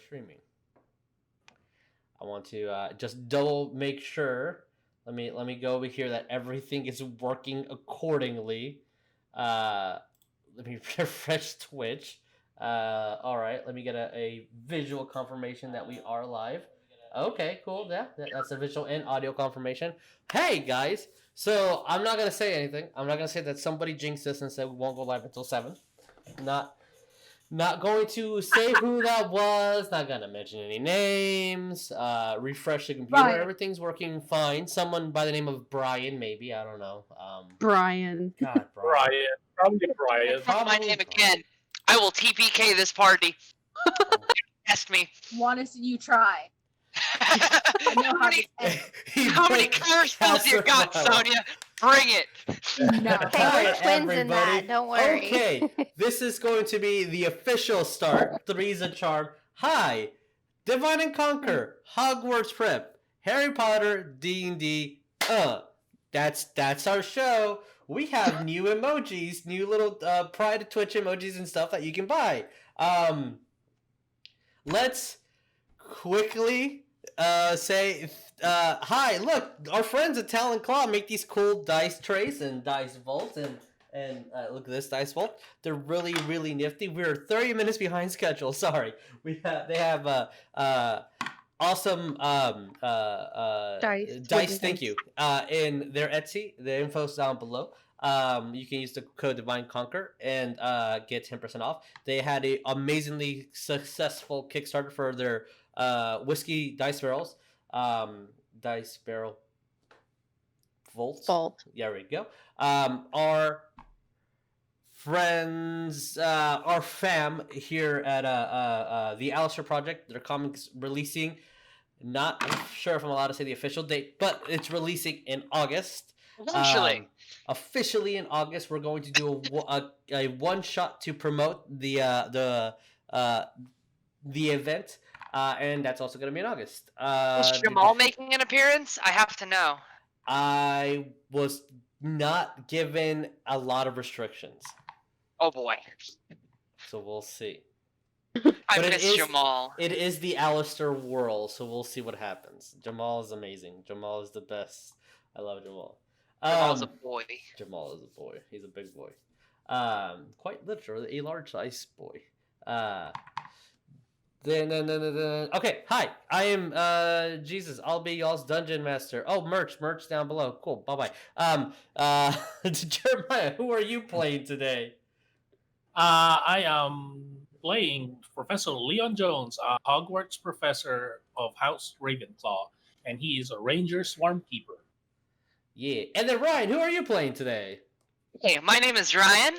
streaming. I want to just double make sure. Let me go over here that everything is working accordingly. Let me refresh Twitch. All right, let me get a visual confirmation that we are live. Okay, cool. Yeah, that's a visual and audio confirmation. Hey guys, so I'm not gonna say anything. I'm not gonna say that somebody jinxed us and said we won't go live until 7. Not going to say who that was. Not gonna mention any names. Refresh the computer. Brian. Everything's working fine. Someone by the name of Brian, maybe. I don't know. Brian. God, Brian. Probably Brian. That's my name again. I will TPK this party. Test me. Want to see you try? How many color spells you got, Sonya? Bring it. No. Hey, we're twins in that. Don't worry. Okay, this is going to be the official start. Three's a charm. Hi, Divide and Conquer, Hogwarts Prep, Harry Potter, D&D. That's our show. We have new emojis, new little Pride Twitch emojis and stuff that you can buy. Let's quickly say hi. Look, our friends at Talon Claw make these cool dice trays and dice vaults, and look at this dice vault. They're really, really nifty. We're 30 minutes behind schedule. Sorry, they have awesome dice. Thank you. In their Etsy, the info's down below. You can use the code Divine Conquer and get 10% off. They had a amazingly successful Kickstarter for their whiskey dice barrels. Dice barrel vault. Yeah, there we go. Our friends, our fam here at the Alistair Project, their comics releasing. Not sure if I'm allowed to say the official date, but it's releasing in August. Officially in August, we're going to do a one shot to promote the event, and that's also going to be in August. Is Jamal making an appearance? I have to know. I was not given a lot of restrictions. Oh boy. So we'll see. I miss Jamal. It is the Alistair world, so we'll see what happens. Jamal is amazing. Jamal is the best. I love Jamal. Jamal's a boy. Jamal is a boy. He's a big boy. Quite literally a large size boy. Okay, hi. I am Jesus. I'll be y'all's dungeon master. Oh, merch down below. Cool. Bye bye. Jeremiah, who are you playing today? I am playing Professor Leon Jones, a Hogwarts professor of House Ravenclaw, and he is a Ranger Swarmkeeper. Yeah, and then Ryan, who are you playing today? Hey, my name is Ryan.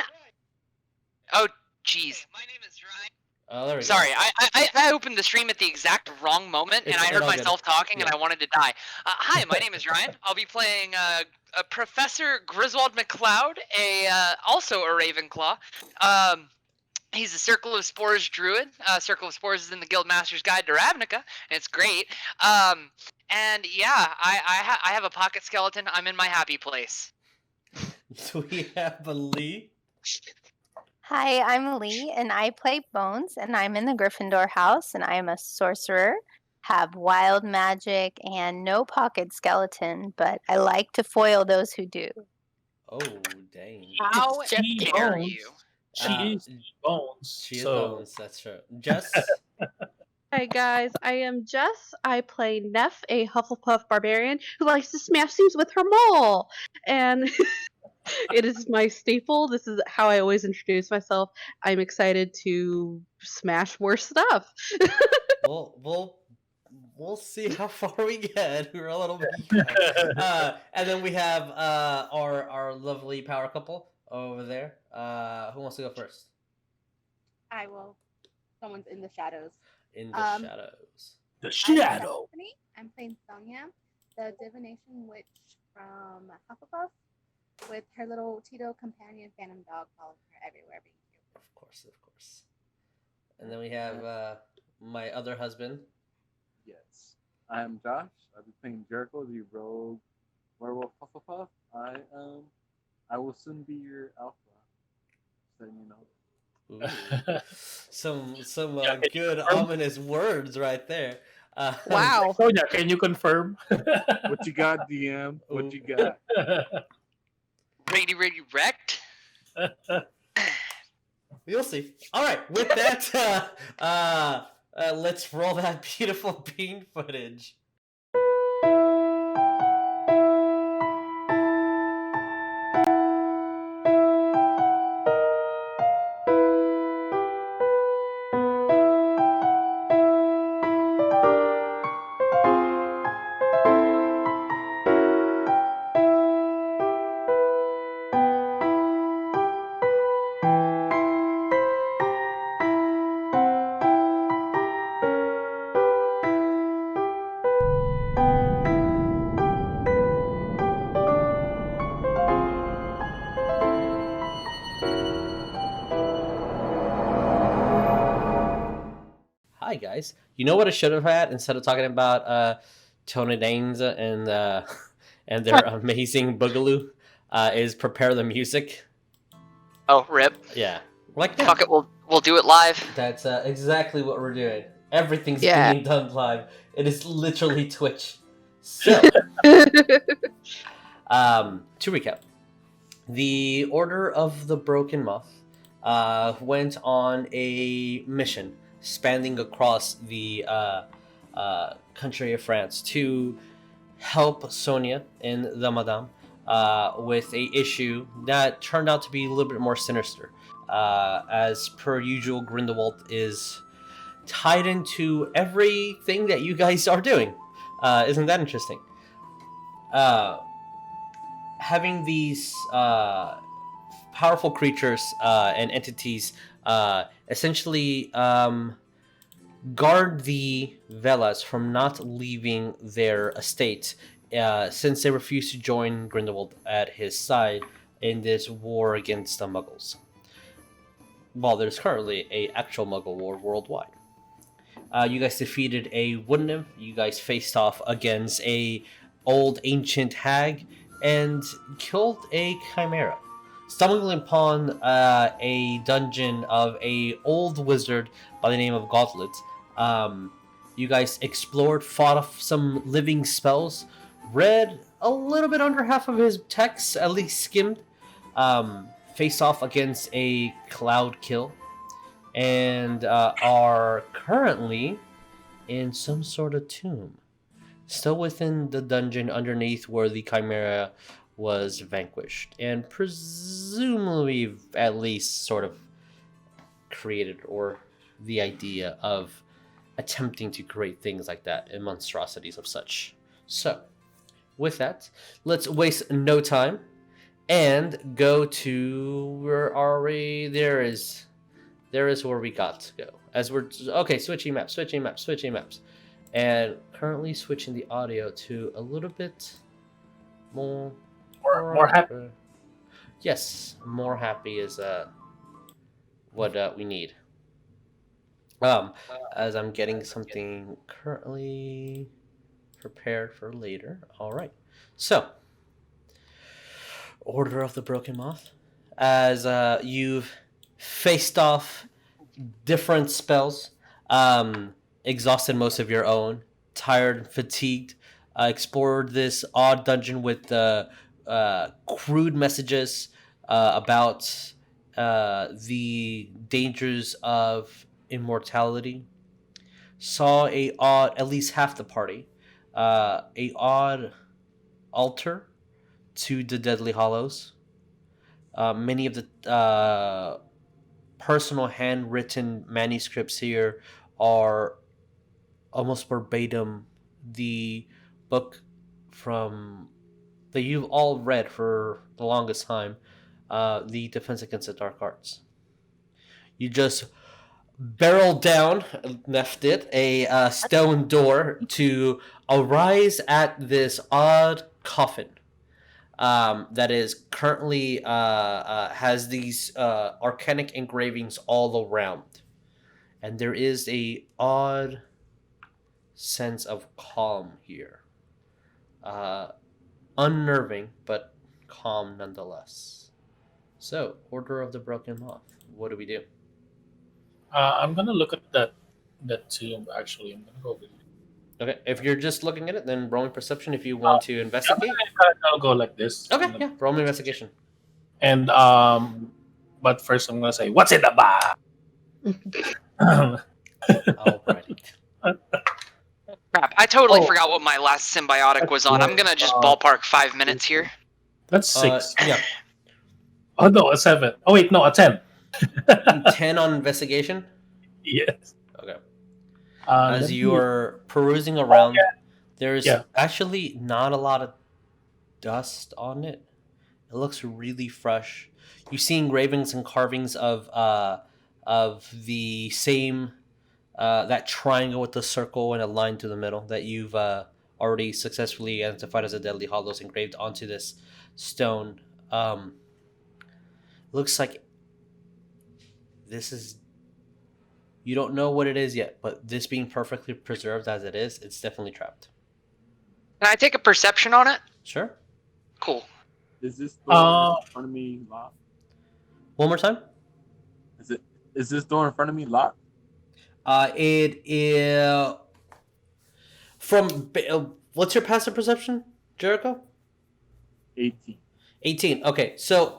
Oh, jeez. My name is Ryan. Oh, there we Sorry, go. I opened the stream at the exact wrong moment, and I heard myself talking, and I wanted to die. Hi, my name is Ryan. I'll be playing Professor Griswold McLeod, also a Ravenclaw. He's a Circle of Spores Druid. Circle of Spores is in the Guildmaster's Guide to Ravnica, and it's great. And yeah, I have a pocket skeleton. I'm in my happy place. So we have Lee. Hi, I'm Lee, and I play Bones, and I'm in the Gryffindor house, and I am a sorcerer, have wild magic, and no pocket skeleton, but I like to foil those who do. Oh, dang. How dare you? She is Bones. She is Bones, that's true. Jess? Hi guys, I am Jess. I play Neff, a Hufflepuff barbarian who likes to smash things with her maul. And it is my staple. This is how I always introduce myself. I'm excited to smash more stuff. We'll see how far we get. We're a little bit. And then we have our lovely power couple over there. Who wants to go first? I will. Someone's in the shadows. In the shadows. The shadow. I'm playing Sonya, the divination witch from Hufflepuff, with her little Tito companion Phantom Dog following her everywhere, being cute. Of course. And then we have my other husband. Yes. I am Josh. I'll be playing Jericho, the rogue werewolf Hufflepuff. I will soon be your alpha, so you know. Ooh. Some Yeah, can you good confirm? ominous words right there. Wow. Sonya, can you confirm? What you got, DM? What Ooh. you got? Ready, wrecked. You'll see. All right, with that, let's roll that beautiful bean footage. Hi guys. You know what I should have had instead of talking about Tony Danza and and their amazing boogaloo is prepare the music. Oh, rip. Yeah, like Fuck it, we'll do it live. That's exactly what we're doing. Everything's Yeah. being done live. It is literally Twitch. So, to recap, the Order of the Broken Moth went on a mission spanning across the country of France to help Sonya and the Madame with a issue that turned out to be a little bit more sinister. As per usual, Grindelwald is tied into everything that you guys are doing. Isn't that interesting? Having these powerful creatures and entities essentially guard the Velas from not leaving their estate, since they refuse to join Grindelwald at his side in this war against the Muggles. Well, there's currently a actual Muggle war worldwide. You guys defeated a wood nymph. You guys faced off against a old ancient hag and killed a chimera, stumbling upon a dungeon of a old wizard by the name of Gauntlet. You guys explored, fought off some living spells, read a little bit under half of his texts, at least skimmed, faced off against a cloud kill, and are currently in some sort of tomb, still within the dungeon underneath where the chimera was vanquished, and presumably at least sort of created, or the idea of attempting to create things like that and monstrosities of such. So, with that, let's waste no time and go to where are we? There is where we got to go. As we're okay, switching maps, and currently switching the audio to a little bit more happy. Yes, more happy is what we need. As I'm getting something currently prepared for later. All right. So, Order of the Broken Moth. As you've faced off different spells, exhausted most of your own, tired, fatigued, explored this odd dungeon with crude messages about the dangers of immortality. Saw at least half the party, a odd altar to the Deadly Hollows. Many of the personal handwritten manuscripts here are almost verbatim the book from that you've all read for the longest time, the Defense Against the Dark Arts. You just barreled down, left it, a stone door to arise at this odd coffin that is currently has these arcanic engravings all around, and there is a odd sense of calm here, unnerving but calm nonetheless. So, Order of the Broken Moth, what do we do? I'm gonna look at that tomb. Actually, I'm gonna go with. Okay, if you're just looking at it, then roll me perception if you want to investigate. I'll go like this. Okay, yeah, roll me investigation. And but first I'm gonna say, what's in the box? All right. Crap! I totally forgot what my last symbiotic was on. I'm gonna just ballpark 5 minutes here. That's 6. Yeah. Oh no, a 7. Oh wait, no, a 10. 10 on investigation. Yes. Okay. As you're perusing around, there's actually not a lot of dust on it. It looks really fresh. You see engravings and carvings of the same that triangle with the circle and a line through the middle that you've already successfully identified as a Deadly Hallows engraved onto this stone. Looks like this is. You don't know what it is yet, but this being perfectly preserved as it is, it's definitely trapped. Can I take a perception on it? Sure. Cool. Is this door in front of me locked? One more time. Is this door in front of me locked? It is from. What's your passive perception, Jericho? 18. Okay, so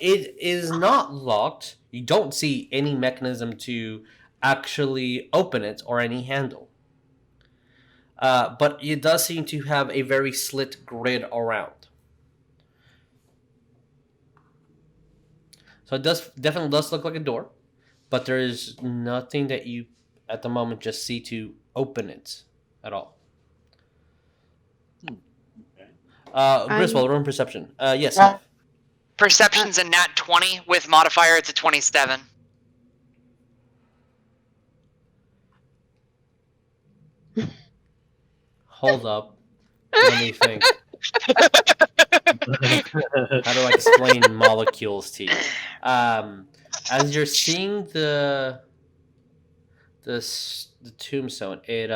it is not locked. You don't see any mechanism to actually open it or any handle. But it does seem to have a very slit grid around. So it definitely does look like a door, but there is nothing that you at the moment just see to open it at all. Griswold, room perception. Yes. Perception's a nat 20 with modifier. It's a 27. Hold up. Let me think. How do I explain molecules to you? As you're seeing the tombstone, it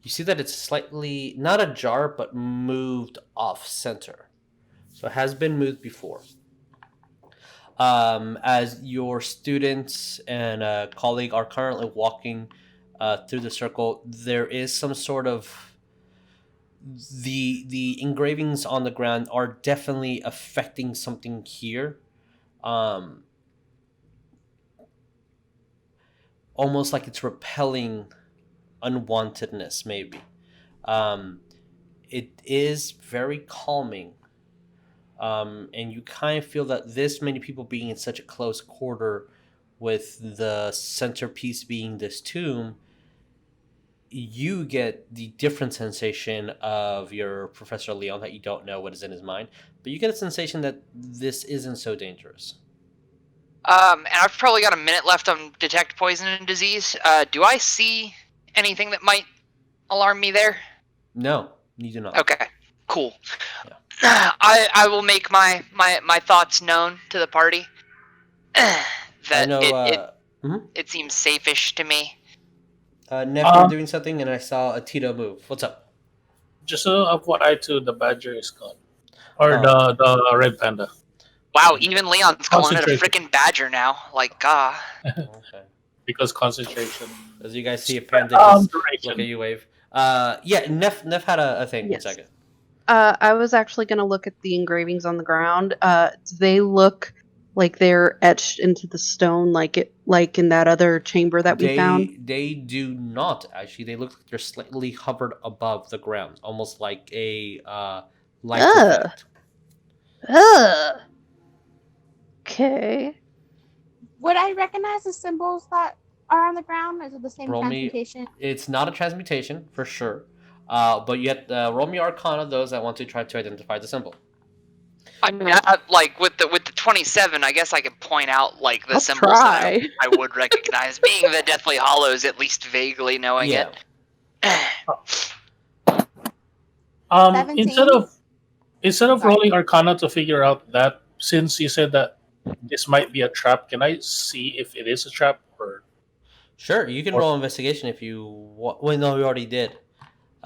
you see that it's slightly not ajar but moved off center. So it has been moved before. As your students and a colleague are currently walking through the circle, there is some sort of the engravings on the ground are definitely affecting something here. Almost like it's repelling unwantedness, maybe. It is very calming. And you kind of feel that this many people being in such a close quarter with the centerpiece being this tomb, you get the different sensation of your Professor Leon that you don't know what is in his mind, but you get a sensation that this isn't so dangerous. And I've probably got a minute left on detect poison and disease. Do I see anything that might alarm me there? No, you do not. Okay, cool. Yeah. I will make my thoughts known to the party. That it seems safe-ish to me. Neff, you're doing something, and I saw a Tito move. What's up? Just FYI to the badger is gone. Or the red panda. Wow, even Leon's calling it a freaking badger now. Like, Okay. Because concentration. As you guys see a panda just look at you wave. Yeah, Neff had a thing. Yes. 1 second. I was actually going to look at the engravings on the ground. They look like they're etched into the stone, like in that other chamber that we found. They do not actually. They look like they're slightly hovered above the ground, almost like a light effect. Okay. Would I recognize the symbols that are on the ground? Is it the same transmutation? It's not a transmutation for sure. But yet, roll me Arcana those that want to try to identify the symbol. I mean, like with the 27, I guess I could point out like the symbols that I would recognize. Being the Deathly Hallows, at least vaguely knowing it. Instead of rolling Arcana to figure out that, since you said that this might be a trap, can I see if it is a trap or? Sure, you can roll investigation if you want. Well, no, you already did.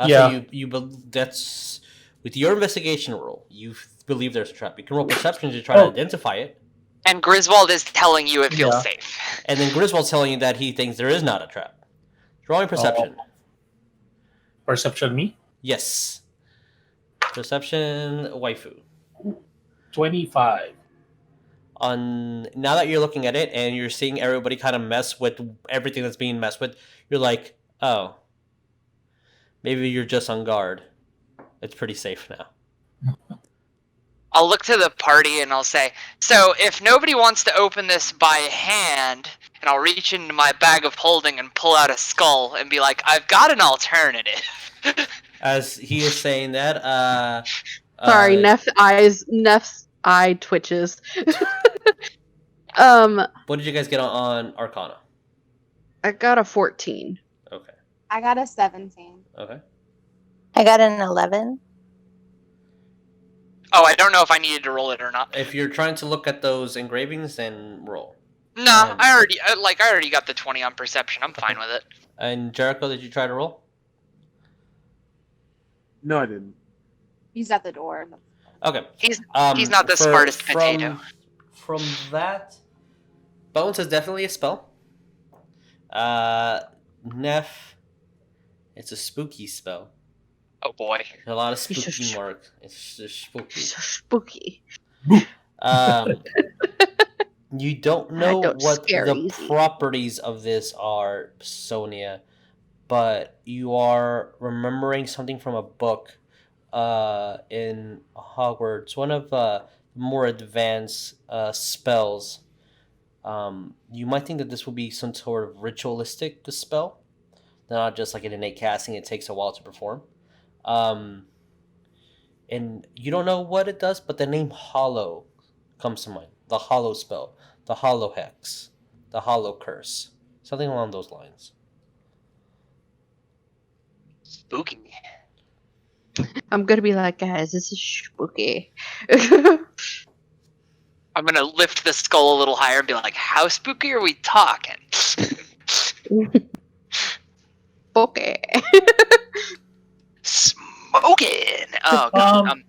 Yeah. So that's with your investigation roll. You believe there's a trap. You can roll perception to try to identify it. And Griswold is telling you it feels Yeah. safe. And then Griswold's telling you that he thinks there is not a trap. Drawing perception. Perception me? Yes. Perception, waifu. 25. Now that you're looking at it and you're seeing everybody kind of mess with everything that's being messed with, you're like, oh, maybe you're just on guard. It's pretty safe now. I'll look to the party and I'll say, so if nobody wants to open this by hand, and I'll reach into my bag of holding and pull out a skull and be like, I've got an alternative. As he is saying that, Sorry, Neff's eye twitches. What did you guys get on Arcana? I got a 14. Okay. I got a 17. Okay. I got an 11. Oh, I don't know if I needed to roll it or not. If you're trying to look at those engravings, then roll. No, I already got the 20 on perception. I'm fine with it. And Jericho, did you try to roll? No, I didn't. He's at the door. Okay. He's not the smartest potato. From that, Bones is definitely a spell. Neff, it's a spooky spell. Oh boy. There's a lot of He's so spooky marks. It's just spooky. So spooky. You don't know don't what scare the easy. properties of this are, Sonya, but you are remembering something from a book in Hogwarts. One of the more advanced spells. You might think that this will be some sort of ritualistic spell, not just like an innate casting. It takes a while to perform. And you don't know what it does, but the name Hollow comes to mind. The Hollow spell, the Hollow Hex, the Hollow Curse, something along those lines. Spooky. I'm gonna be like, guys, this is spooky. I'm gonna lift the skull a little higher and be like, how spooky are we talking? Okay. Smoking! Oh, God.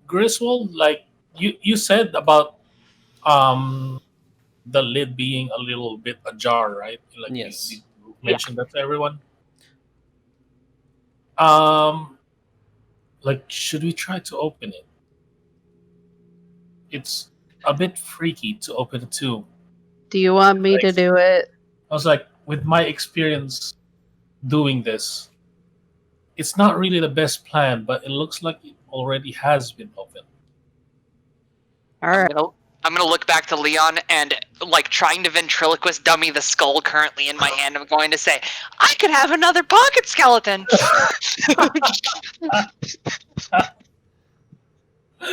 Griswold, like you said about the lid being a little bit ajar, right? Like Yes. you mentioned that to everyone. Like, should we try to open it? It's a bit freaky to open it too. Do you want me to do it? I was like, with my experience doing this, it's not really the best plan, but it looks like it already has been opened. All right. I'm gonna look back to Leon and, like, trying to ventriloquist dummy the skull currently in my hand. I'm going to say, I could have another pocket skeleton!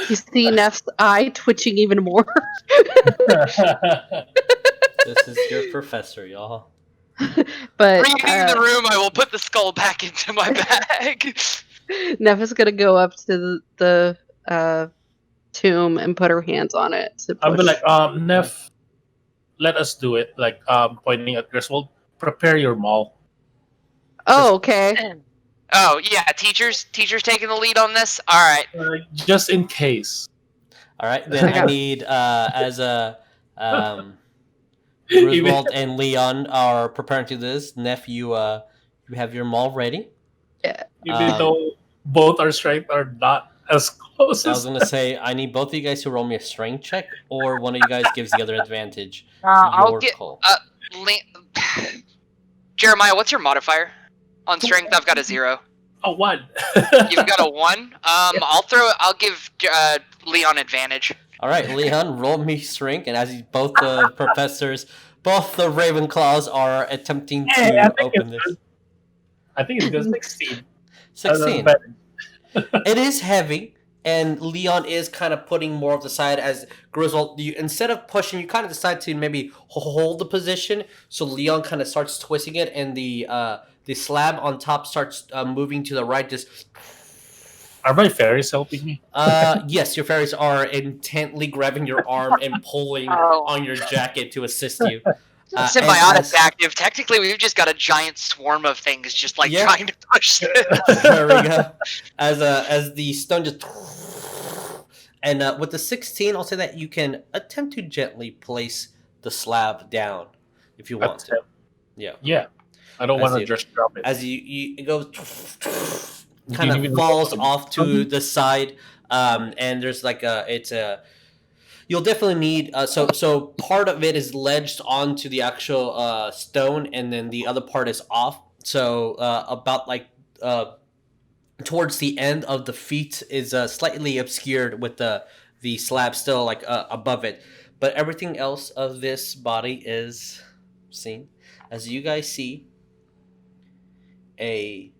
You see Neff's eye twitching even more. This is your professor, y'all. But Reading the room, I will put the skull back into my bag. Neff is gonna go up to the tomb and put her hands on it. To I'll be push. like, Neff, let us do it. Like, pointing at Griswold, prepare your maul. Oh, okay. Oh, yeah, teachers taking the lead on this? Alright. Just in case. All right, then I need as a Griswold and Leon are preparing to this. Neff, you have your maul ready. Yeah. Even though both our strength are not as close. I was gonna say I need both of you guys to roll me a strength check, or one of you guys gives the other advantage. I'll get Jeremiah, what's your modifier? On strength, I've got a 0. A 1. You've got a 1? I'll give Leon advantage. All right, Leon, roll me strength, and as both the professors, both the Ravenclaws are attempting to open this. Good. I think it's good. 16. 16. It is heavy, and Leon is kind of putting more of the side as Griswold. Instead of pushing, you kind of decide to maybe hold the position. So Leon kind of starts twisting it, and the slab on top starts moving to the right. Just are my fairies helping me? Yes, your fairies are intently grabbing your arm and pulling on your jacket to assist you. Symbiotic active. Technically, we've just got a giant swarm of things just like trying to push it. There we go. As the stone just And with the 16, I'll say that you can attempt to gently place the slab down if you want to. Yeah. Yeah. I don't want to just drop it. As it goes, kind of falls off to the side, and there's like you'll definitely need so part of it is ledged onto the actual stone, and then the other part is off. So about like towards the end of the feet is slightly obscured with the slab still like above it, but everything else of this body is seen. As you guys see a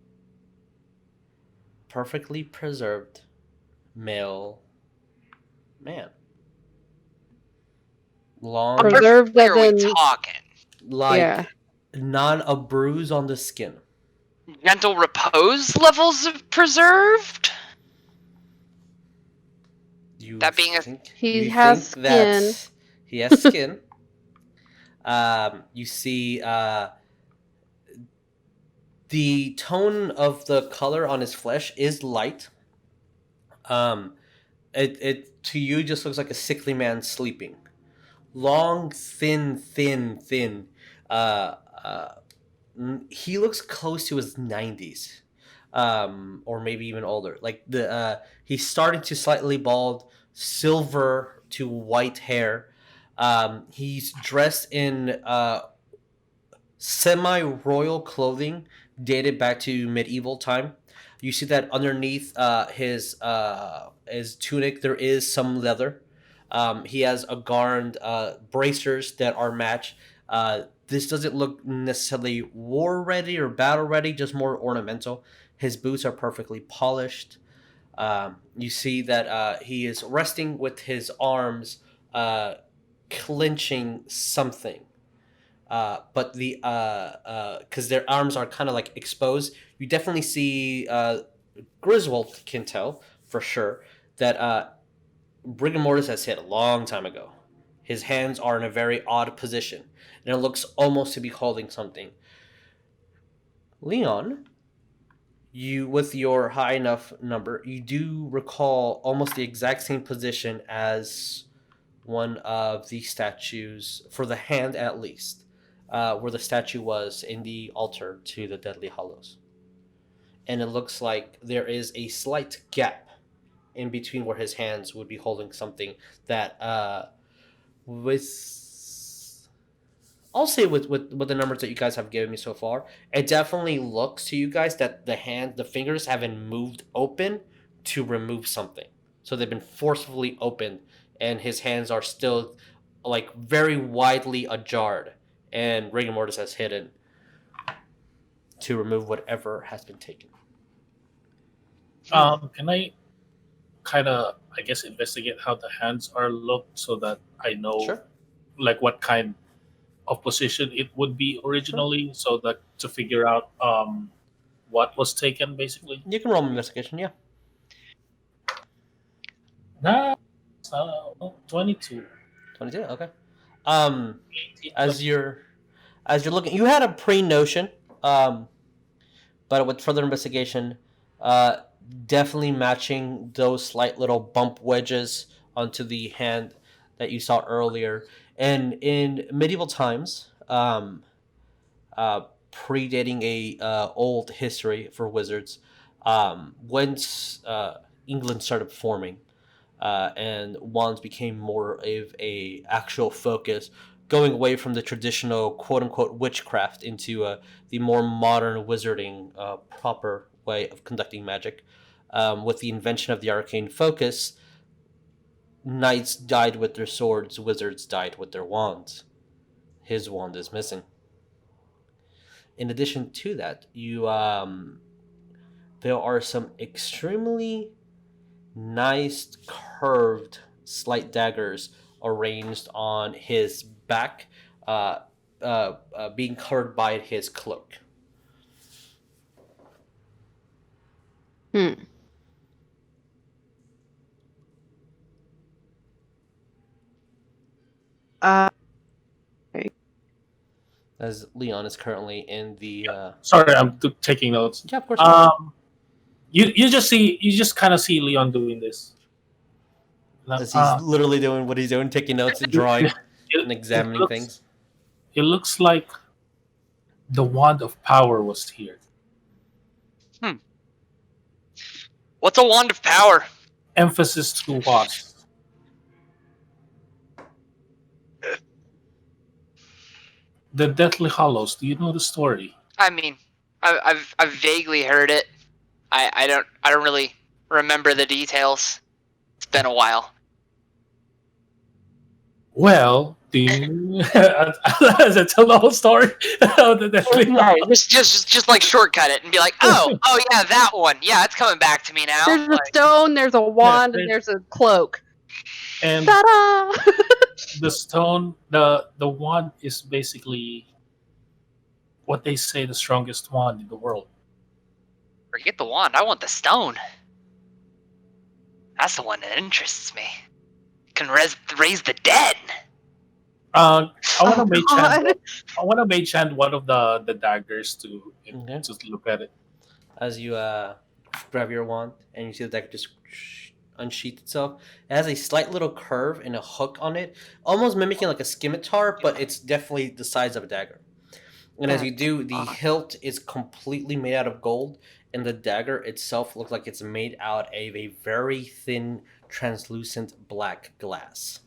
perfectly preserved male man. Long, preserved Where are we as in talking? like not a bruise on the skin. Gentle repose levels of preserved? That being he has skin. He has skin. You see the tone of the color on his flesh is light. It to you just looks like a sickly man sleeping. Long, thin. He looks close to his 90s, or maybe even older. Like he's starting to slightly bald, silver to white hair. He's dressed in semi-royal clothing dated back to medieval time. You see that underneath his tunic there is some leather. He has a garland bracers that are matched. This doesn't look necessarily war ready or battle ready, just more ornamental. His boots are perfectly polished. You see that he is resting with his arms clenching something. But the because their arms are kind of like exposed, you definitely see Griswold can tell for sure that Rigor Mortis has hit a long time ago. His hands are in a very odd position, and it looks almost to be holding something. Leon, you with your high enough number, you do recall almost the exact same position as one of the statues, for the hand at least, where the statue was in the altar to the Deadly Hollows. And it looks like there is a slight gap in between where his hands would be holding something that I'll say with the numbers that you guys have given me so far, it definitely looks to you guys that the fingers haven't moved open to remove something. So they've been forcefully opened, and his hands are still like very widely ajar, and rigor mortis has hidden to remove whatever has been taken. Can I kind of, I guess, investigate how the hands are looked so that I know, Sure. like, what kind of position it would be originally, so that to figure out what was taken, basically? You can roll an investigation, yeah. Nah, 22. 22, okay. As you're looking, you had a pre-notion, but with further investigation, definitely matching those slight little bump wedges onto the hand that you saw earlier. And in medieval times, predating a old history for wizards, once England started forming, and wands became more of a actual focus, going away from the traditional quote-unquote witchcraft into the more modern wizarding proper way of conducting magic. With the invention of the arcane focus, knights died with their swords, wizards died with their wands. His wand is missing. In addition to that, there are some extremely nice curved slight daggers arranged on his back, being covered by his cloak. As Leon is currently in the. Sorry, I'm taking notes. Yeah, of course. You just kind of see Leon doing this. As he's literally doing what he's doing, taking notes and drawing and examining things. It looks like the wand of power was here. What's a wand of power? Emphasis to was. The Deathly Hollows. Do you know the story? I mean, I've vaguely heard it. I don't really remember the details. It's been a while. Well, as I tell the whole story of the Deathly Hollows. Just like shortcut it and be like, oh yeah, that one. Yeah, it's coming back to me now. There's a stone, there's a wand, and there's a cloak. And Ta-da! the stone, the wand is basically what they say the strongest wand in the world. Forget the wand. I want the stone. That's the one that interests me. Can raise the dead. I want to mage hand one of the daggers to just look at it. As you grab your wand and you see the dagger just unsheath itself, it has a slight little curve and a hook on it, almost mimicking like a scimitar, but it's definitely the size of a dagger. And as you do, the hilt is completely made out of gold, and the dagger itself looks like it's made out of a very thin, translucent black glass.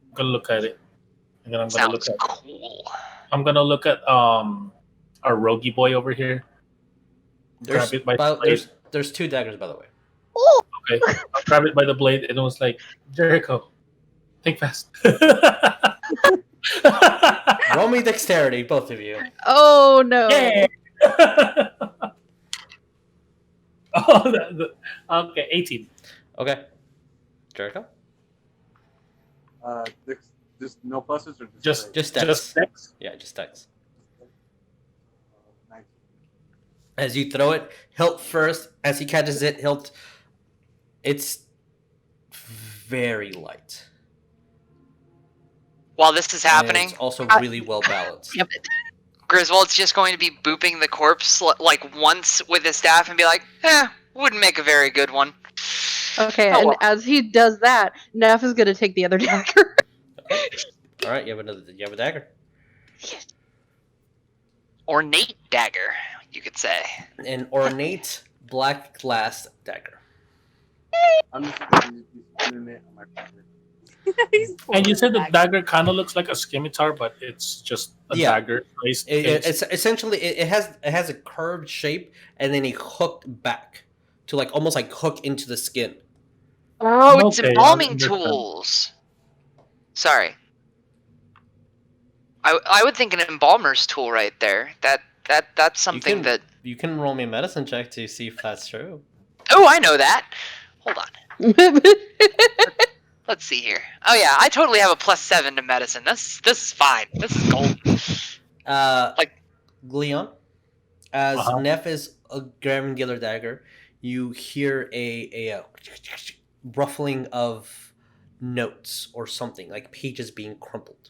I'm gonna look at it. And then I'm gonna Sounds cool. I'm gonna look at our roguey boy over here. There's 2 daggers, by the way. Okay, I'll grab it by the blade, and it was like, Jericho, think fast. Roll me dexterity, both of you. Oh no! Yeah. Okay, 18. Okay, Jericho. Just no pluses or Just dex. Just dex? Yeah, just dex. 19. As you throw it, hilt first. As he catches it, hilt. It's very light. While this is happening, it's also really well balanced. Yep. Griswold's just going to be booping the corpse like once with his staff and be like, wouldn't make a very good one. Okay, Oh, and well. as he does that, Neff is gonna take the other dagger. All right, you have a dagger. Ornate dagger, you could say. An ornate black glass dagger. I'm just going to be putting it on my favorite. And you said the dagger kind of looks like a scimitar, but it's just a dagger. It's essentially it has a curved shape and then a hooked back to like almost like hook into the skin. Oh, it's Okay, embalming tools. Sorry. I would think an embalmer's tool right there. That's something that you can roll me a medicine check to see if that's true. Oh, I know that. Hold on. Let's see here. Oh yeah, I totally have a +7 to medicine. This is fine. This is gold. Leon, as Neff is grabbing the other dagger, you hear a ruffling of notes or something, like pages being crumpled.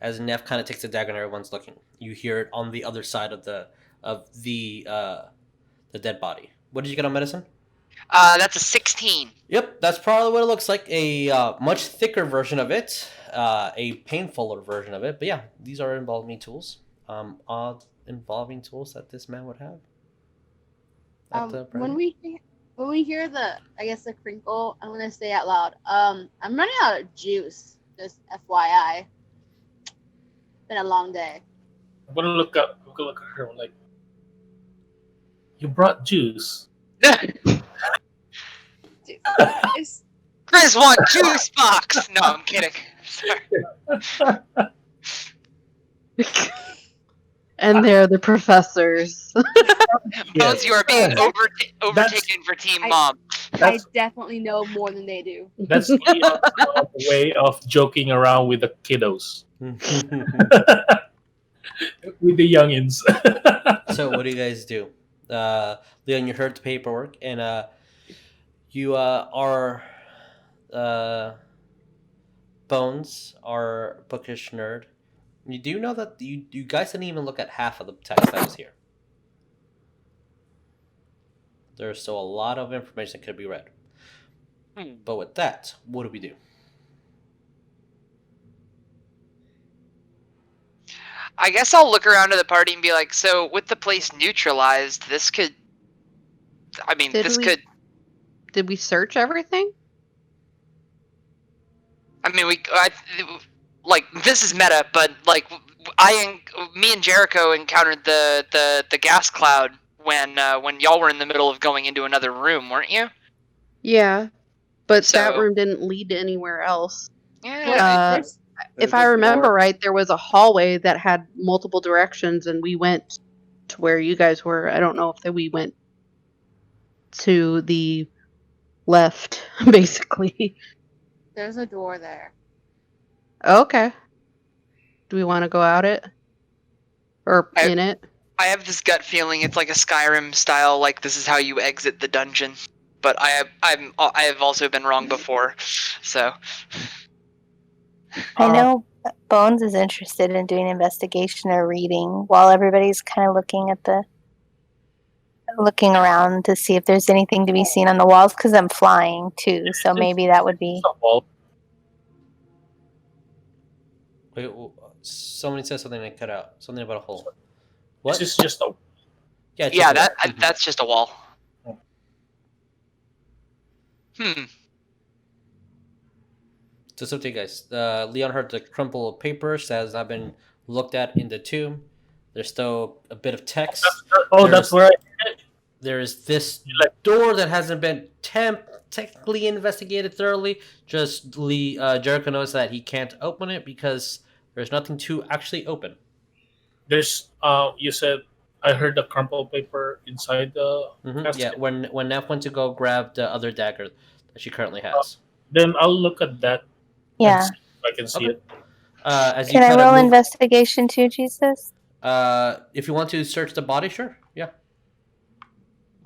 As Neff kind of takes the dagger and everyone's looking, you hear it on the other side of the dead body. What did you get on medicine? That's a 16. Yep, that's probably what it looks like. A much thicker version of it, a painfuller version of it. But yeah, these are embalming tools. Odd embalming tools that this man would have. When we hear the crinkle, I'm gonna say out loud. I'm running out of juice. Just FYI. Been a long day. I'm gonna look at her like, you brought juice. Chris want juice box. No, I'm kidding. Sorry. And they're the professors. Bones, you are being overtaken for Team Mom. I definitely know more than they do. That's the way of joking around with the kiddos. With the youngins. So what do you guys do? Leon, you heard the paperwork, and you are Bones, our bookish nerd. You do know that you guys didn't even look at half of the text that was here. There's still a lot of information that could be read. But with that, what do we do? I guess I'll look around to the party and be like, so with the place neutralized, this could. I mean, could. Did we search everything? I mean, this is meta, but like, me and Jericho encountered the gas cloud when y'all were in the middle of going into another room, weren't you? Yeah, but that room didn't lead to anywhere else. Yeah. If I remember right, there was a hallway that had multiple directions, and we went to where you guys were. I don't know if we went to the left, basically. There's a door there. Okay. Do we want to go out it? Or in it? I have this gut feeling it's like a Skyrim style, like this is how you exit the dungeon. But I have also been wrong before, so. I know Bones is interested in doing investigation or reading while everybody's kind of looking around to see if there's anything to be seen on the walls, because I'm flying too, so maybe that would be. Wait, somebody said something that cut out. Something about a hole. What? This is just a. Yeah, that's just a wall. So it's up to you guys. Leon heard the crumple of paper that has not been looked at in the tomb. There's still a bit of text. That's where I did it. There is this door that hasn't been technically investigated thoroughly. Just Jericho knows that he can't open it because there's nothing to actually open. There's you said I heard the crumpled paper inside the yeah, when Neff went to go grab the other dagger that she currently has. Then I'll look at that. Yeah. See if I can see it. Can I roll investigation too, Jesus? If you want to search the body, sure. Yeah.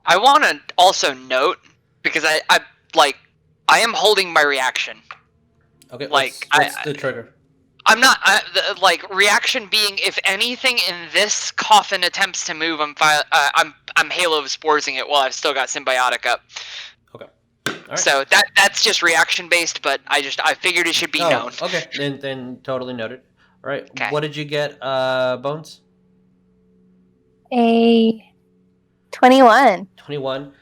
I want to also note, because I am holding my reaction. Okay. What's the trigger? I'm not reaction being, if anything in this coffin attempts to move, I'm Halo sporsing it while I've still got symbiotic up. Okay. All right. So that's just reaction based, but I figured it should be known. Okay. Then totally noted. All right. Okay. What did you get, Bones? A 21. 21.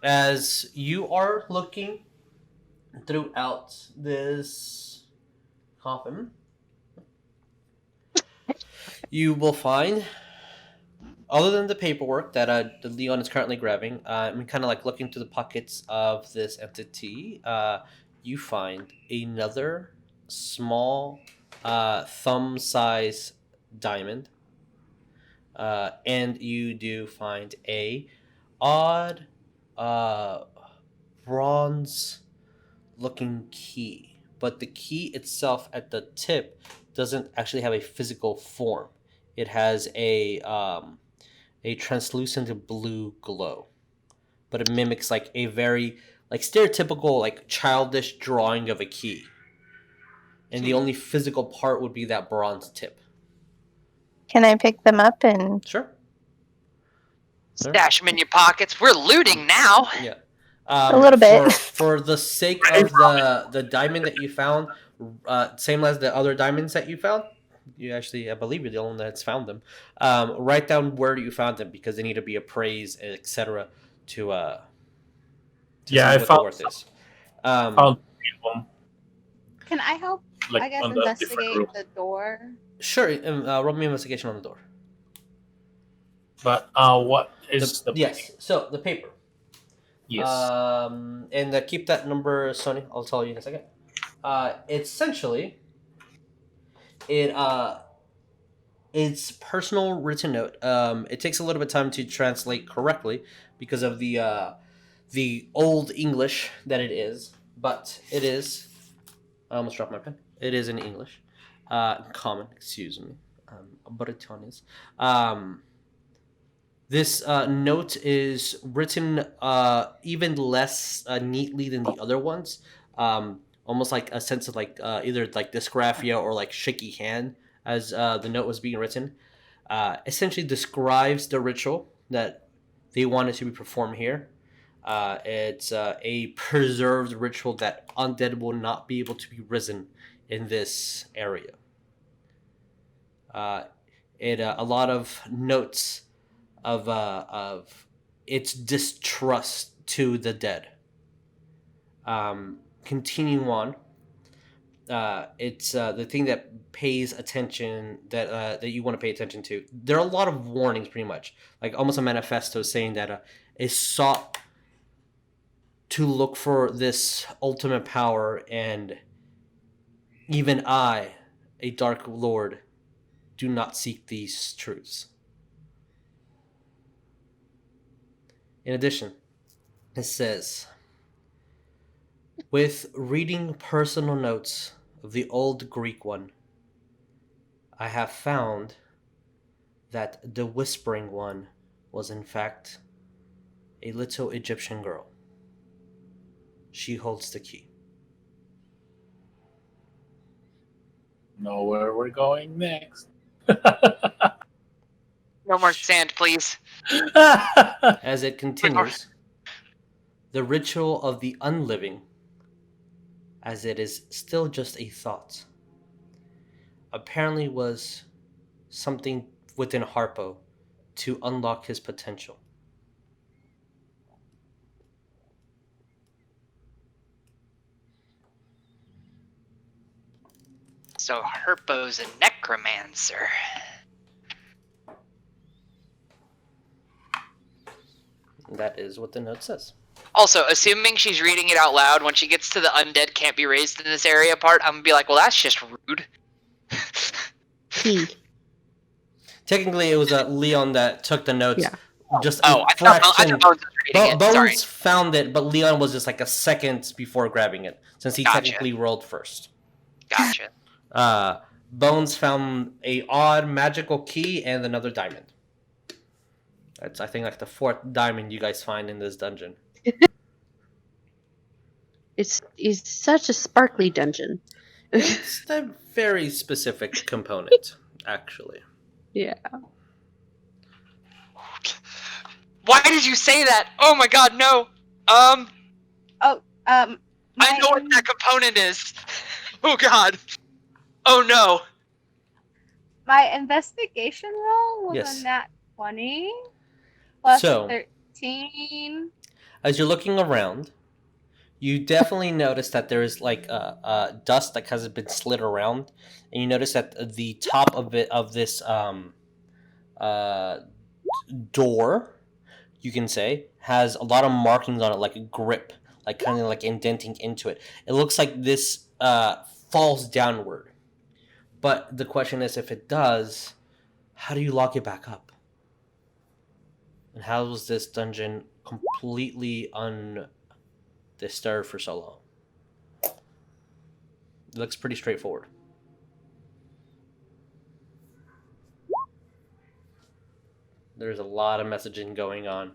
As you are looking throughout this coffin, you will find, other than the paperwork that Leon is currently grabbing, and kind of like looking through the pockets of this entity, you find another small thumb-size diamond, and you do find a odd bronze-looking key, but the key itself at the tip doesn't actually have a physical form. It has a translucent blue glow, but it mimics like a very stereotypical childish drawing of a key, and the only physical part would be that bronze tip. Can I pick them up and? Sure. Stash them in your pockets. We're looting now. Yeah. A little bit. For the sake of the diamond that you found, same as the other diamonds that you found, you actually, I believe you're the only one that's found them. Write down where you found them because they need to be appraised, etc. To see what the worth is. Found 3 of them. Can I help? I guess investigate the door. Sure. Roll me investigation on the door. But what is the yes? So the paper. Yes. And keep that number, Sonya. I'll tell you in a second. Essentially, it's personal written note. It takes a little bit of time to translate correctly because of the old English that it is, but it is. I almost dropped my pen. It is in English, common. Excuse me, Bretonese. This note is written even less neatly than the other ones. Almost like a sense of either dysgraphia or shaky hand as the note was being written. Essentially describes the ritual that they wanted to be performed here. It's a preserved ritual that undead will not be able to be risen in this area. A lot of notes of its distrust to the dead. Continuing on, it's the thing that pays attention that you want to pay attention to. There are a lot of warnings, pretty much, like almost a manifesto saying that it sought to look for this ultimate power, and even I, a dark lord, do not seek these truths. In addition, it says, with reading personal notes of the old Greek one, I have found that the Whispering One was in fact a little Egyptian girl. She holds the key. Know where we're going next. No more sand, please. As it continues, the ritual of the unliving, as it is still just a thought, apparently was something within Harpo to unlock his potential. So Harpo's a necromancer. That is what the note says. Also, assuming she's reading it out loud, when she gets to the undead can't be raised in this area part, I'm gonna be like, well, that's just rude. Technically, it was Leon that took the notes. Yeah. Just I thought Bones was reading it. Bones Sorry. found it, but Leon was just like a second before grabbing it, since he technically rolled first. Gotcha. Bones found a odd magical key and another diamond. That's, I think, like the fourth diamond you guys find in this dungeon. It's such a sparkly dungeon. It's a very specific component, actually. Yeah. Why did you say that? Oh my god, no. I know what that component is. Oh god. Oh no. My investigation roll was a nat 20 plus 13. As you're looking around, you definitely notice that there is like dust that has been slid around, and you notice that the top of this door, you can say, has a lot of markings on it, like a grip, like kind of like indenting into it. It looks like this falls downward. But the question is, if it does, how do you lock it back up? And how was this dungeon completely undisturbed for so long? It looks pretty straightforward. There's a lot of messaging going on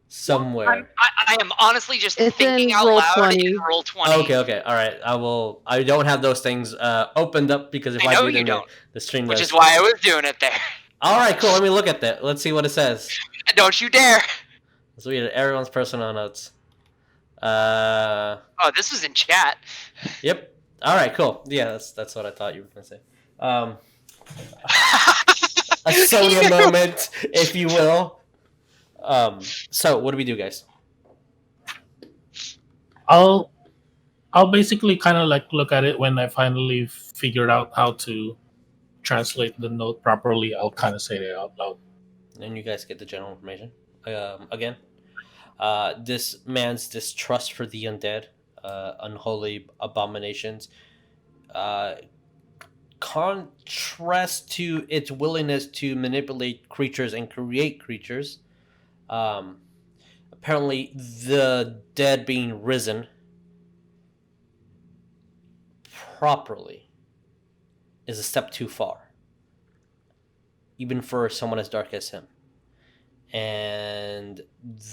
somewhere. I am honestly just thinking out loud in roll 20. Okay. All right. I don't have those things opened up because if I do, then the stream does. Which is why I was doing it there. All right, cool. Let me look at that. Let's see what it says. Don't you dare. Let's read it. Everyone's personal notes. Oh, this was in chat. Yep. All right, cool. Yeah, that's what I thought you were going to say. A Sonya moment, if you will. So what do we do, guys? I'll basically kind of like look at it when I finally figured out how to translate the note properly. I'll kind of say it out loud. And you guys get the general information. Again, this man's distrust for the undead, unholy abominations, contrast to its willingness to manipulate creatures and create creatures. Apparently, the dead being risen properly is a step too far, even for someone as dark as him. And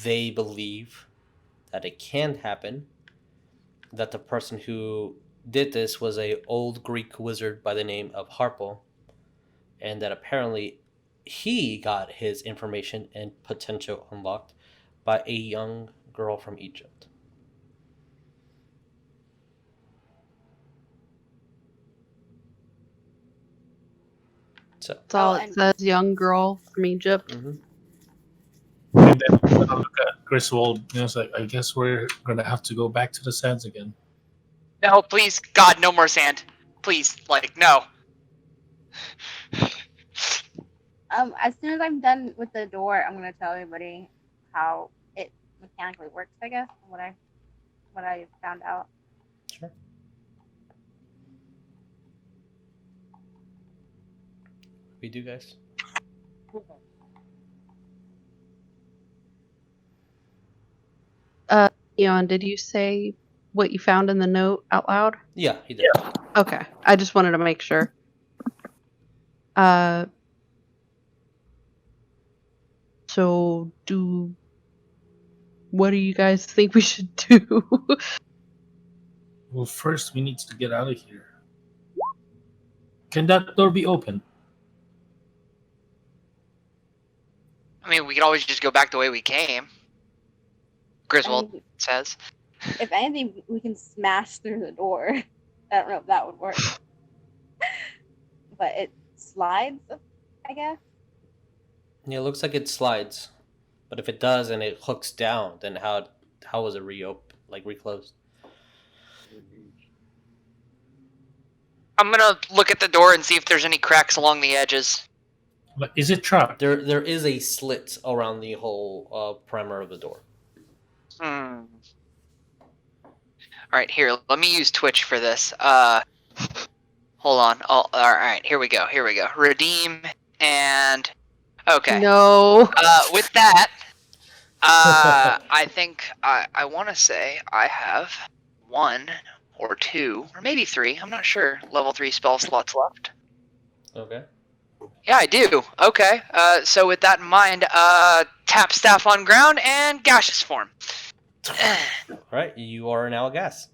they believe that it can happen, that the person who did this was a old Greek wizard by the name of Harpo, and that apparently he got his information and potential unlocked by a young girl from Egypt. So That's all Oh, it and- says, young girl from Egypt. mhm. And then I'm gonna look at Griswold. It's like, I guess we're gonna have to go back to the sands again. No, please, God, no more sand. Please, like, no. As soon as I'm done with the door, I'm gonna tell everybody how it mechanically works. I guess what I found out. Sure. We do, guys. Leon, did you say what you found in the note out loud? Yeah, he did. Okay, I just wanted to make sure. So what do you guys think we should do? Well, first we need to get out of here. Can that door be open? I mean, we could always just go back the way we came. Griswold says. If anything, we can smash through the door. I don't know if that would work, but it slides, I guess. Yeah, it looks like it slides, but if it does and it hooks down, then how was it reclosed? I'm gonna look at the door and see if there's any cracks along the edges. But is it trapped? There is a slit around the whole perimeter of the door. All right, here. Let me use Twitch for this. Hold on. All right, here we go. Redeem and okay. No. With that, I think I want to say I have 1 or 2 or maybe 3. I'm not sure. Level 3 spell slots left. Okay. Yeah, I do. Okay. So with that in mind, tap staff on ground and gaseous form. All right, you are now a gas.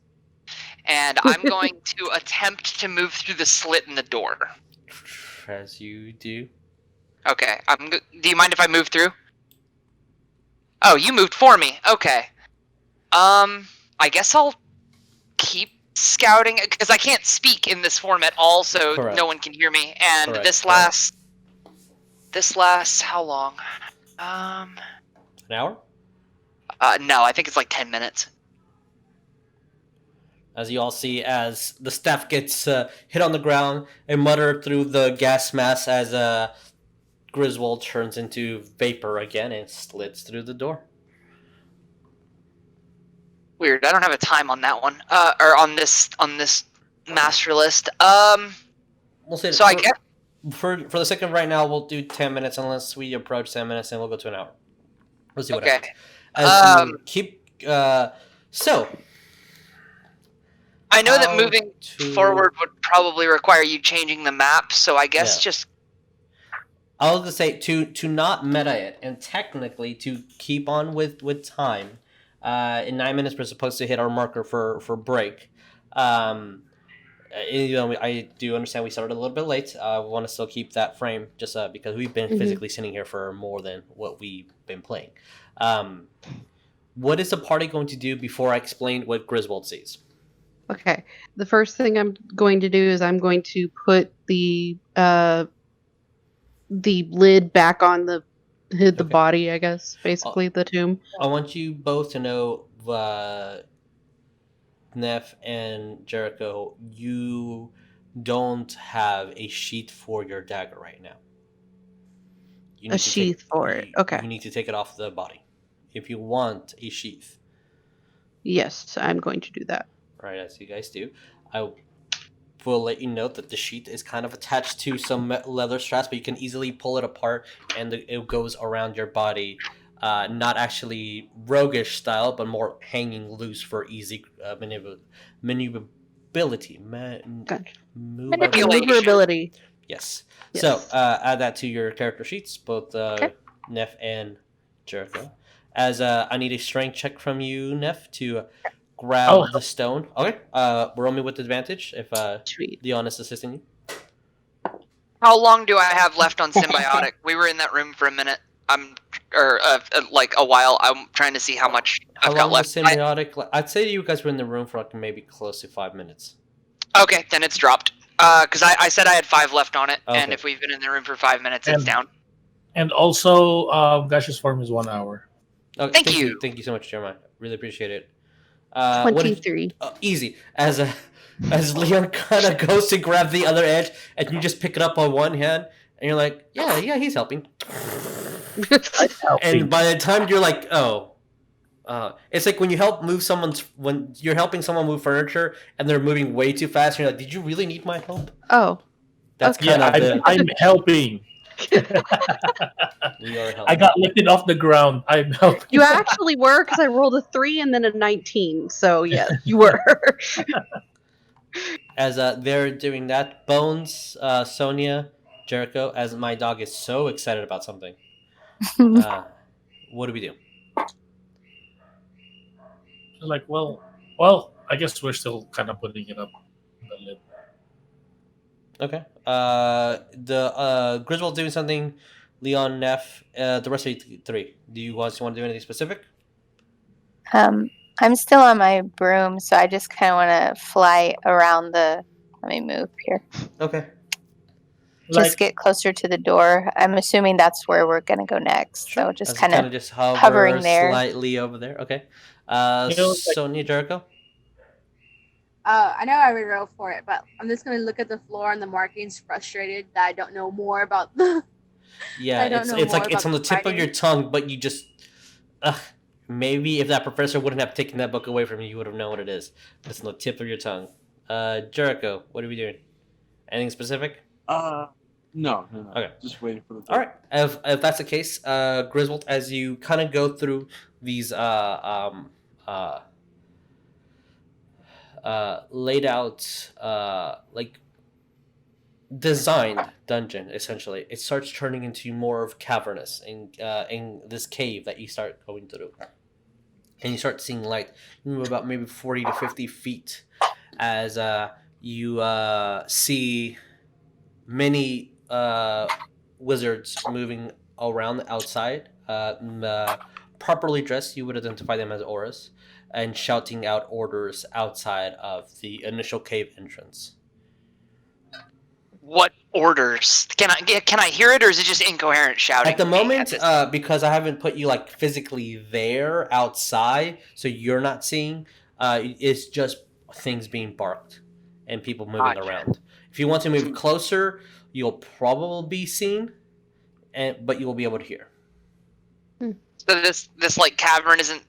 And I'm going to attempt to move through the slit in the door. As you do. Okay. Do you mind if I move through? Oh, you moved for me. Okay. I guess I'll keep scouting because I can't speak in this form at all, so Correct. No one can hear me. And Correct. this lasts how long? An hour? No, I think it's like 10 minutes. As you all see, as the staff gets hit on the ground and mutter through the gas mask as Griswold turns into vapor again and slits through the door. Weird. I don't have a time on that one. Or on this master list. We'll say So I guess for the sake of right now, we'll do 10 minutes unless we approach 10 minutes, and we'll go to an hour. We'll see what okay. happens. As you keep so. I know that moving forward would probably require you changing the map, so I guess just. I was gonna say to not meta it, and technically to keep on with time. In 9 minutes, we're supposed to hit our marker for break. You know, I do understand we started a little bit late. We want to still keep that frame just because we've been physically sitting here for more than what we've been playing. What is the party going to do before I explain what Griswold sees? Okay. The first thing I'm going to do is I'm going to put the lid back on the body, I guess, basically the tomb. I want you both to know, Neff and Jericho, you don't have a sheath for your dagger right now. You A sheath for it. Okay. You need to take it off the body if you want a sheath. Yes, I'm going to do that. Right, as you guys do. I will let you know that the sheath is kind of attached to some leather straps, but you can easily pull it apart and it goes around your body. Not actually roguish style, but more hanging loose for easy maneuverability. Maneuverability. Yes. So add that to your character sheets, both Neff and Jericho. As I need a strength check from you, Neff, to grab the stone. Okay. Roll me with advantage if Leon is assisting you. How long do I have left on symbiotic? We were in that room for a minute. I'm or like a while. I'm trying to see how much How I've got long left. was symbiotic? I'd say you guys were in the room for like maybe close to 5 minutes. Okay, then it's dropped. Because I said I had 5 left on it, and Okay. if we've been in the room for 5 minutes, it's down. And also, gaseous form is 1 hour. Okay, Thank you. Thank you so much, Jeremiah. Really appreciate it. 23. Easy. As Leon kind of goes to grab the other edge, and you just pick it up on one hand, and you're like, yeah, he's helping. And by the time you're like, it's like when you're helping someone move furniture, and they're moving way too fast, and you're like, did you really need my help? Oh. That's kind of I'm helping. We are helping. I got lifted off the ground. I'm helping. You actually were, because I rolled a 3 and then a 19. So, yes, you were. As they're doing that, Bones, Sonya, Jericho, as my dog is so excited about something. What do we do? Like, well, I guess we're still kind of putting it up the lid. Okay. The Griswold doing something. Leon, Neff, the rest of you three. Do you guys want to do anything specific? I'm still on my broom, so I just kind of want to fly around the. Let me move here. Okay. Just get closer to the door. I'm assuming that's where we're gonna go next. Sure. So just kind of just hovering there, slightly over there. Okay. Sonya, Jericho. I know I would roll for it, but I'm just gonna look at the floor and the markings, frustrated that I don't know more about the. Yeah, it's like it's on the tip of your tongue, but you just. Maybe if that professor wouldn't have taken that book away from you, you would have known what it is. It's on the tip of your tongue. Jericho, what are we doing? Anything specific? No. Okay. Just waiting for the. All right. If that's the case, Griswold, as you kind of go through these laid out like designed dungeon, essentially, it starts turning into more of cavernous in this cave that you start going through, and you start seeing light. You move about maybe 40 to 50 feet as you see many wizards moving around the outside, properly dressed. You would identify them as auras, and shouting out orders outside of the initial cave entrance. What orders? Can I hear it, or is it just incoherent shouting? At the moment, because I haven't put you like physically there outside, so you're not seeing. It's just things being barked and people moving around. If you want to move closer, you'll probably be seen, but you will be able to hear. So this like cavern isn't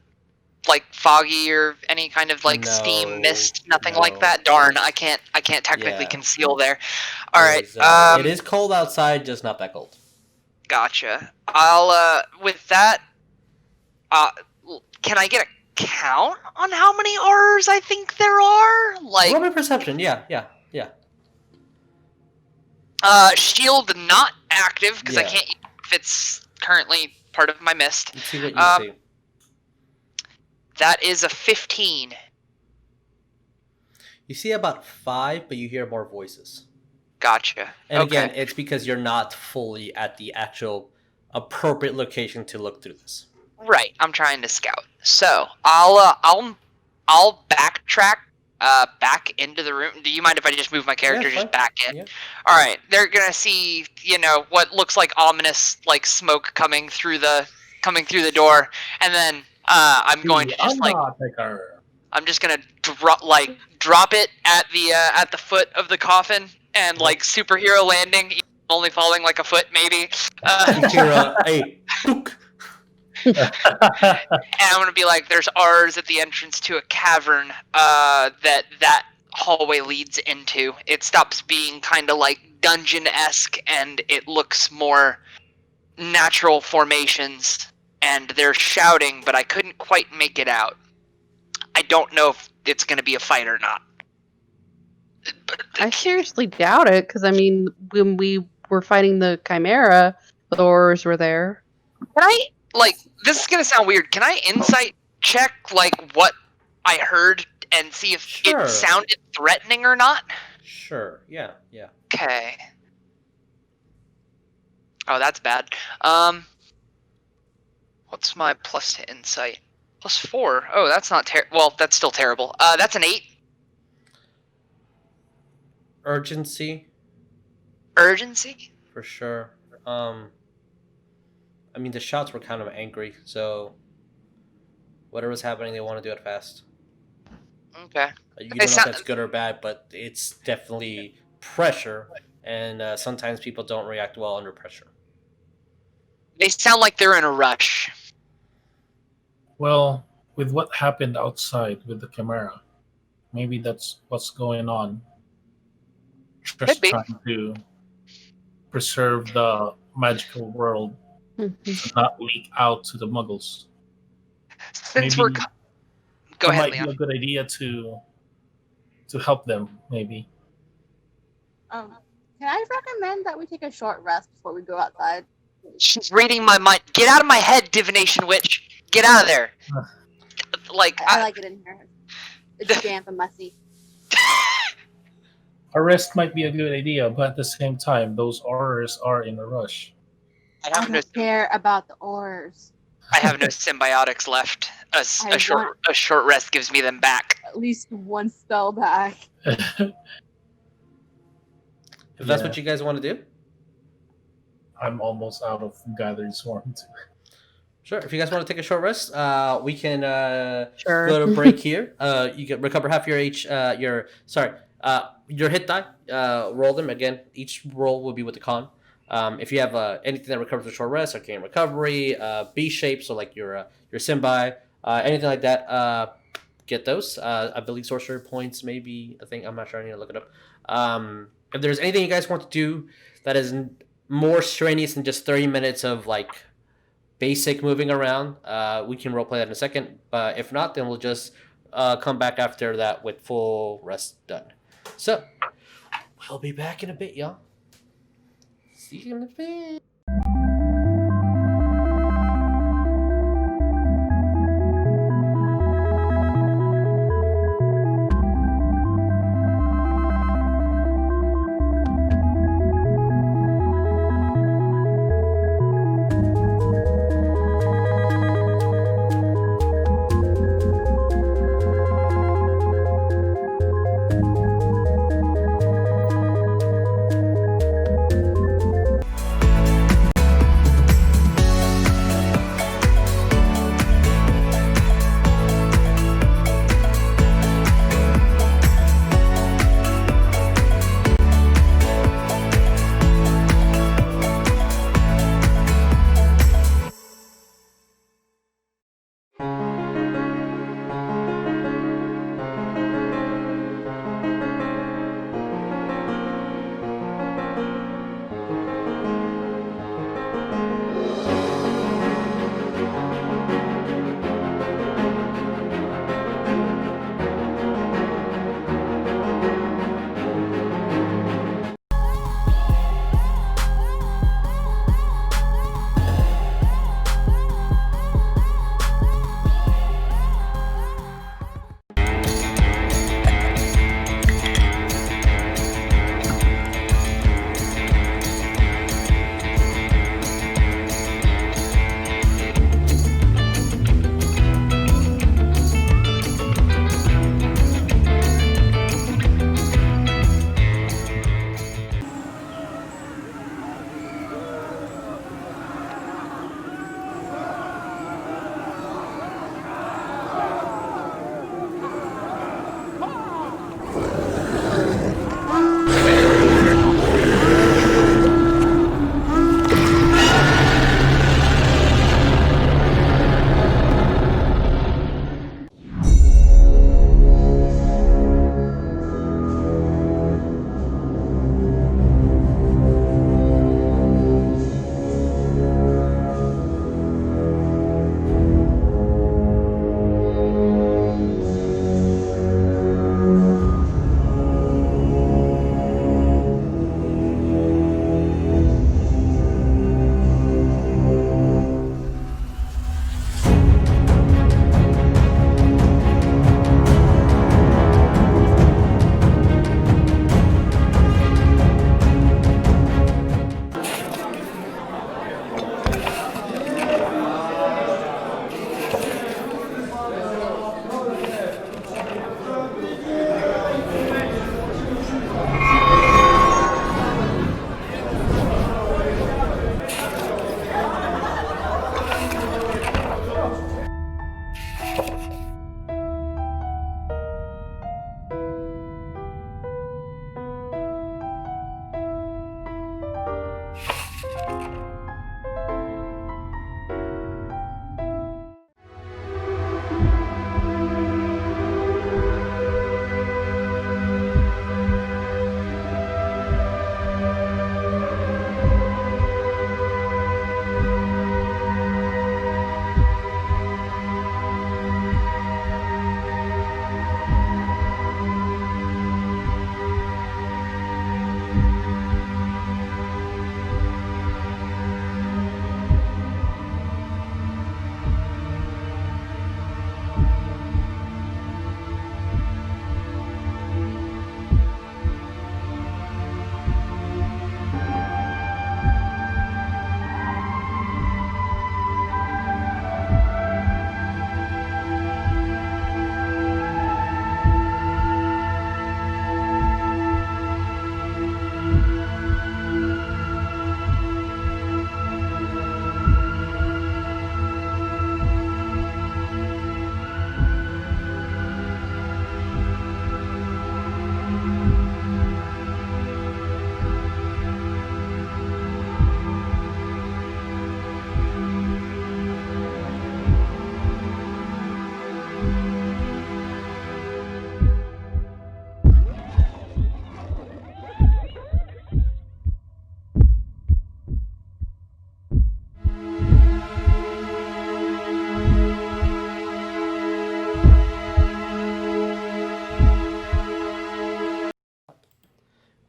like foggy or any kind of like steam mist, nothing like that. Darn, I can't technically conceal there. All right. It is cold outside, just not that cold. Gotcha. I'll with that. Can I get a count on how many horrors I think there are? Like roll me perception. Yeah. Shield not active because I can't use it if it's currently part of my mist. Let's see what you see. That is a 15. You see about 5, but you hear more voices. Gotcha. And again, it's because you're not fully at the actual appropriate location to look through this. Right. I'm trying to scout. So I'll backtrack back into the room. Do you mind if I just move my character back in? Yeah. All right. They're gonna see what looks like ominous like smoke coming through the door, and then I'm going to just I'm just gonna drop it at the foot of the coffin and like superhero landing, only falling like a foot maybe. You hear a book. And I'm gonna be like, there's R's at the entrance to a cavern that hallway leads into. It stops being kind of like dungeon-esque and it looks more natural formations. And they're shouting, but I couldn't quite make it out. I don't know if it's going to be a fight or not. I seriously doubt it, because, I mean, when we were fighting the Chimera, the horrors were there. Can I, this is going to sound weird. Can I insight check, what I heard and see if it sounded threatening or not? Sure, yeah. Okay. Oh, that's bad. What's my plus to insight? +4. Oh, that's not terrible. Well, that's still terrible. That's an 8. Urgency. Urgency? For sure. I mean, the shots were kind of angry, so whatever's happening, they want to do it fast. Okay. You don't know if that's good or bad, but it's definitely pressure, and sometimes people don't react well under pressure. They sound like they're in a rush. Well, with what happened outside with the Chimera, maybe that's what's going on. Just trying to preserve the magical world to not leak out to the Muggles. Since maybe Go ahead, might Leon. be a good idea to help them, maybe. Can I recommend that we take a short rest before we go outside? She's reading my mind. Get out of my head, divination witch. Get out of there. Like I like it in here. It's damp and messy. A rest might be a good idea, but at the same time, those aurors are in a rush. I don't care about the ores. I have no symbiotics left. A short rest gives me them back. At least one spell back. If that's what you guys want to do. I'm almost out of Gathering Swarm. Sure. If you guys want to take a short rest, we can Sure. go to break here. You can recover half your your hit die. Roll them again. Each roll will be with the con. If you have anything that recovers with short rest, arcane recovery, B shape, so like your Symbi, anything like that, get those. I believe sorcerer points maybe a thing. I'm not sure. I need to look it up. If there's anything you guys want to do that is more strenuous than just 30 minutes of like basic moving around, we can roleplay that in a second. But if not, then we'll just come back after that with full rest done. So we'll be back in a bit, y'all. See you in a bit.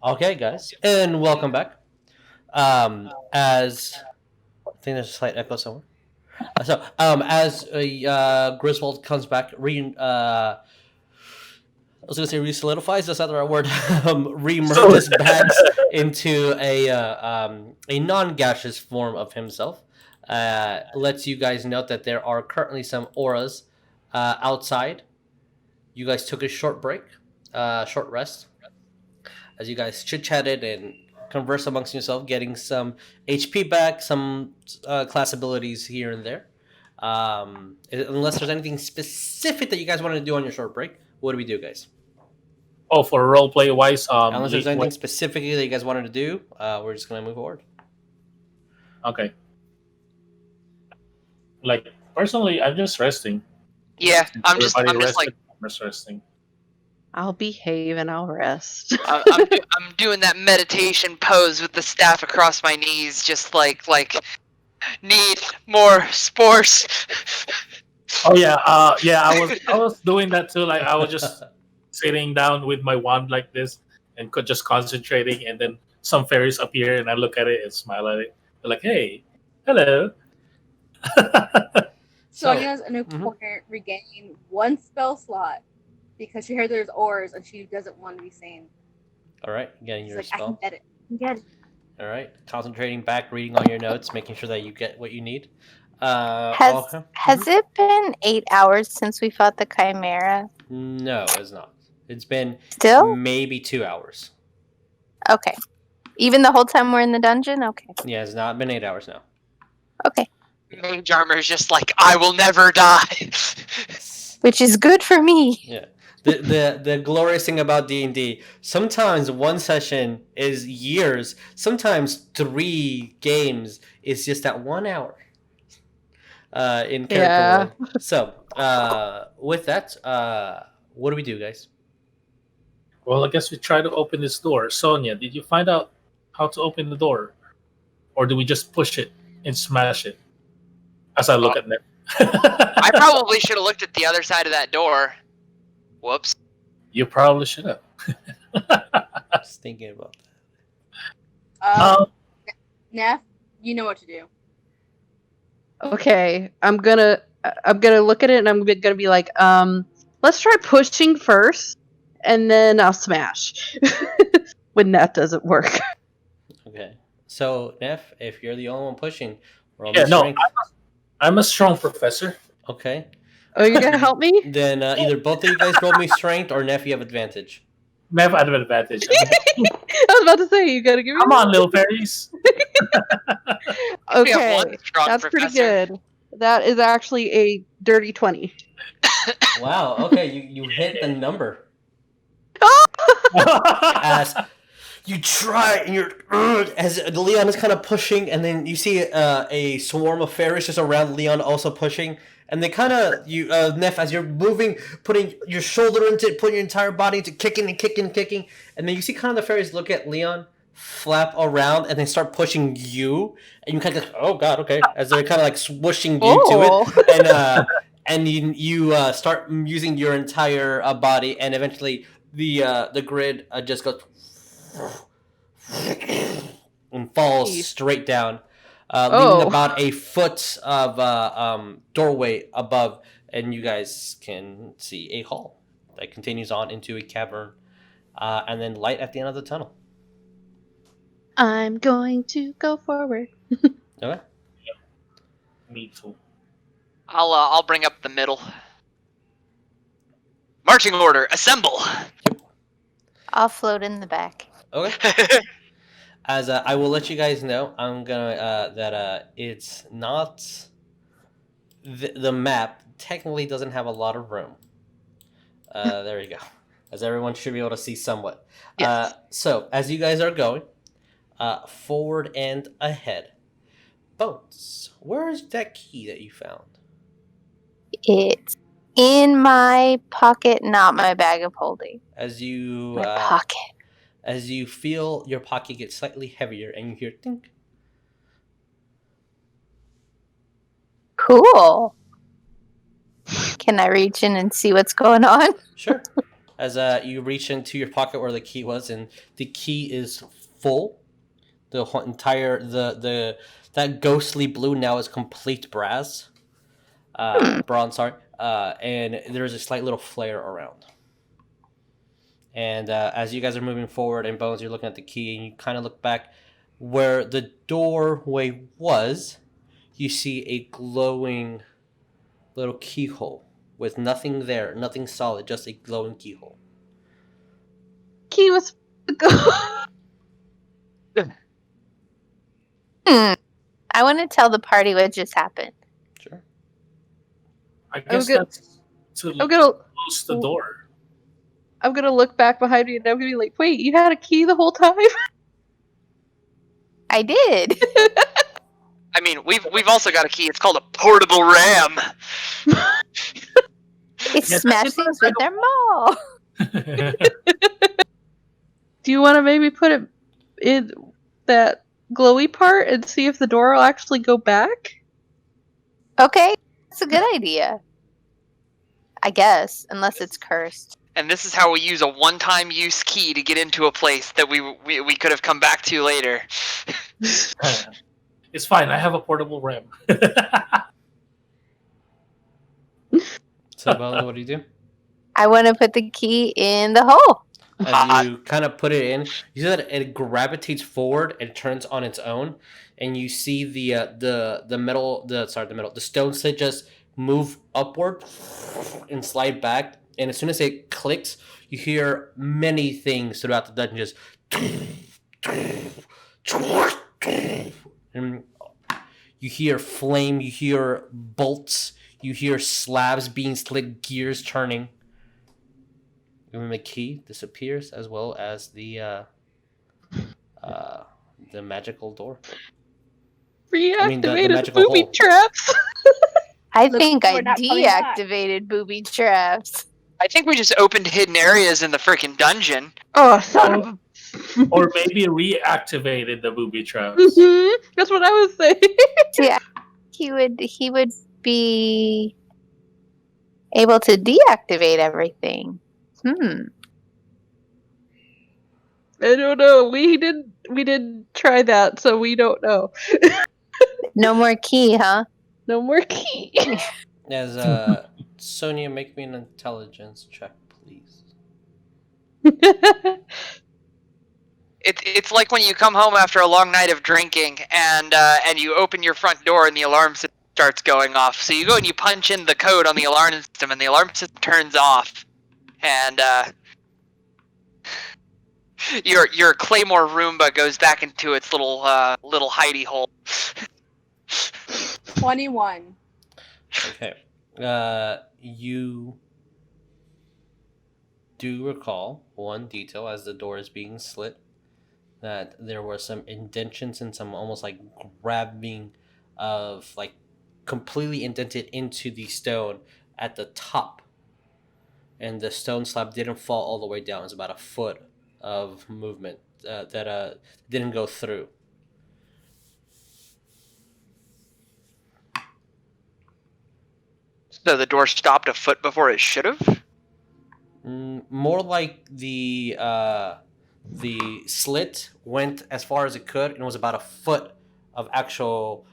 Okay, guys, and welcome back. As I think there's a slight echo somewhere. As Griswold comes back, I was gonna say re-solidifies. That's not the right word. Re-merges bags into a non-gaseous form of himself. Lets you guys note that there are currently some auras outside. You guys took a short break, short rest, as you guys chit-chatted and converse amongst yourself, getting some HP back, some class abilities here and there. Unless there's anything specific that you guys wanted to do on your short break, what do we do, guys? Oh, for roleplay wise, unless there's anything specifically that you guys wanted to do, we're just gonna move forward. Okay. Like personally, I'm just resting. Yeah, I'm just resting. I'll behave and I'll rest. I'm doing that meditation pose with the staff across my knees, just like need more spores. Oh yeah, I was doing that too. Like I was just sitting down with my wand like this and just concentrating, and then some fairies appear, and I look at it and smile at it. They're like, "Hey, hello." Sonya's in a corner regaining one spell slot because she heard there's ores and she doesn't want to be sane. All right, getting your spell. I can get it. All right, concentrating back, reading all your notes, making sure that you get what you need. Has it been 8 hours since we fought the Chimera? No, it's not. It's been still maybe 2 hours. Okay. Even the whole time we're in the dungeon? Okay. Yeah, it's not been 8 hours now. Okay. Mage Armor's just like, I will never die. Which is good for me. Yeah. The glorious thing about D&D, sometimes one session is years, sometimes 3 games is just that 1 hour in character world. So, with that, what do we do, guys? Well, I guess we try to open this door. Sonya, did you find out how to open the door? Or do we just push it and smash it? As I look at it. I probably should have looked at the other side of that door. Whoops. You probably should have. Just thinking about that. Neff, you know what to do. Okay, I'm gonna look at it and I'm gonna be like, let's try pushing first, and then I'll smash when that doesn't work. Okay, so Neff, if you're the only one pushing, I'm a strong professor. Okay. Oh, you're gonna help me? Then either both of you guys roll me strength, or Neff, you have advantage. Neff, I have advantage. I was about to say, you gotta give me. Come on, little fairies. Okay, that's pretty good. That is actually a dirty 20. Wow. Okay, you hit the number. As you try, and you're as Leon is kind of pushing, and then you see a swarm of fairies just around Leon also pushing, and they kind of Neff, as you're moving, putting your shoulder into it, putting your entire body into kicking and kicking and kicking, and then you see kind of the fairies look at Leon, flap around, and they start pushing you, and you kind of go, oh god, okay, as they're kind of like swooshing you to it, and you start using your entire body, and eventually the grid just goes and falls straight down, leaving about a foot of doorway above, and you guys can see a hall that continues on into a cavern, and then light at the end of the tunnel. I'm going to go forward. Okay. Me too. I'll bring up the middle. Marching order, assemble. I'll float in the back. Okay. As I will let you guys know, I'm gonna that it's not the map technically doesn't have a lot of room. There you go. As everyone should be able to see somewhat. Yes. So as you guys are going forward and ahead, Bones, where is that key that you found? It's in my pocket, not my bag of holding. As you my pocket. As you feel your pocket get slightly heavier, and you hear think. Cool. Can I reach in and see what's going on? Sure. as you reach into your pocket where the key was, and the key is full. The whole entire that ghostly blue now is complete brass, bronze. Sorry, and there's a slight little flare around. And as you guys are moving forward, and Bones, you're looking at the key, and you kind of look back where the doorway was. You see a glowing little keyhole with nothing there, nothing solid, just a glowing keyhole. Key was. I want to tell the party what just happened. Sure. I guess that's to I'm gonna close the door. I'm gonna look back behind me and I'm gonna be like, wait, you had a key the whole time? I did. I mean, we've also got a key. It's called a portable ram. It smashed things with their maul. Do you want to maybe put it in that glowy part and see if the door will actually go back? Okay, that's a good idea. I guess, unless it's cursed. And this is how we use a one-time use key to get into a place that we could have come back to later. It's fine. I have a portable ram. So, Bones, what do you do? I want to put the key in the hole. As you kind of put it in, you see that it gravitates forward and turns on its own, and you see the stone slit just move upward and slide back. And as soon as it clicks, you hear many things throughout the dungeon just. And you hear flame, you hear bolts, you hear slabs being slit, gears turning. And the key disappears, as well as the magical door. Reactivated booby traps. I think I we're not coming back. deactivated booby traps. I think we just opened hidden areas in the freaking dungeon. Oh, son of a... Or maybe reactivated the booby traps. That's what I was saying. Yeah, he would be able to deactivate everything. I don't know. We didn't try that, so we don't know. No more key, huh? No more key. As Sonya, make me an intelligence check, please. It's like when you come home after a long night of drinking and you open your front door and the alarm system starts going off. So you go and you punch in the code on the alarm system and the alarm system turns off. And your Claymore Roomba goes back into its little hidey hole. 21. Okay. You do recall one detail as the door is being slit, that there were some indentions and some almost like grabbing of like completely indented into the stone at the top. And the stone slab didn't fall all the way down. It's about a foot of movement that didn't go through. So the door stopped a foot before it should have? More like the slit went as far as it could, and it was about a foot of actual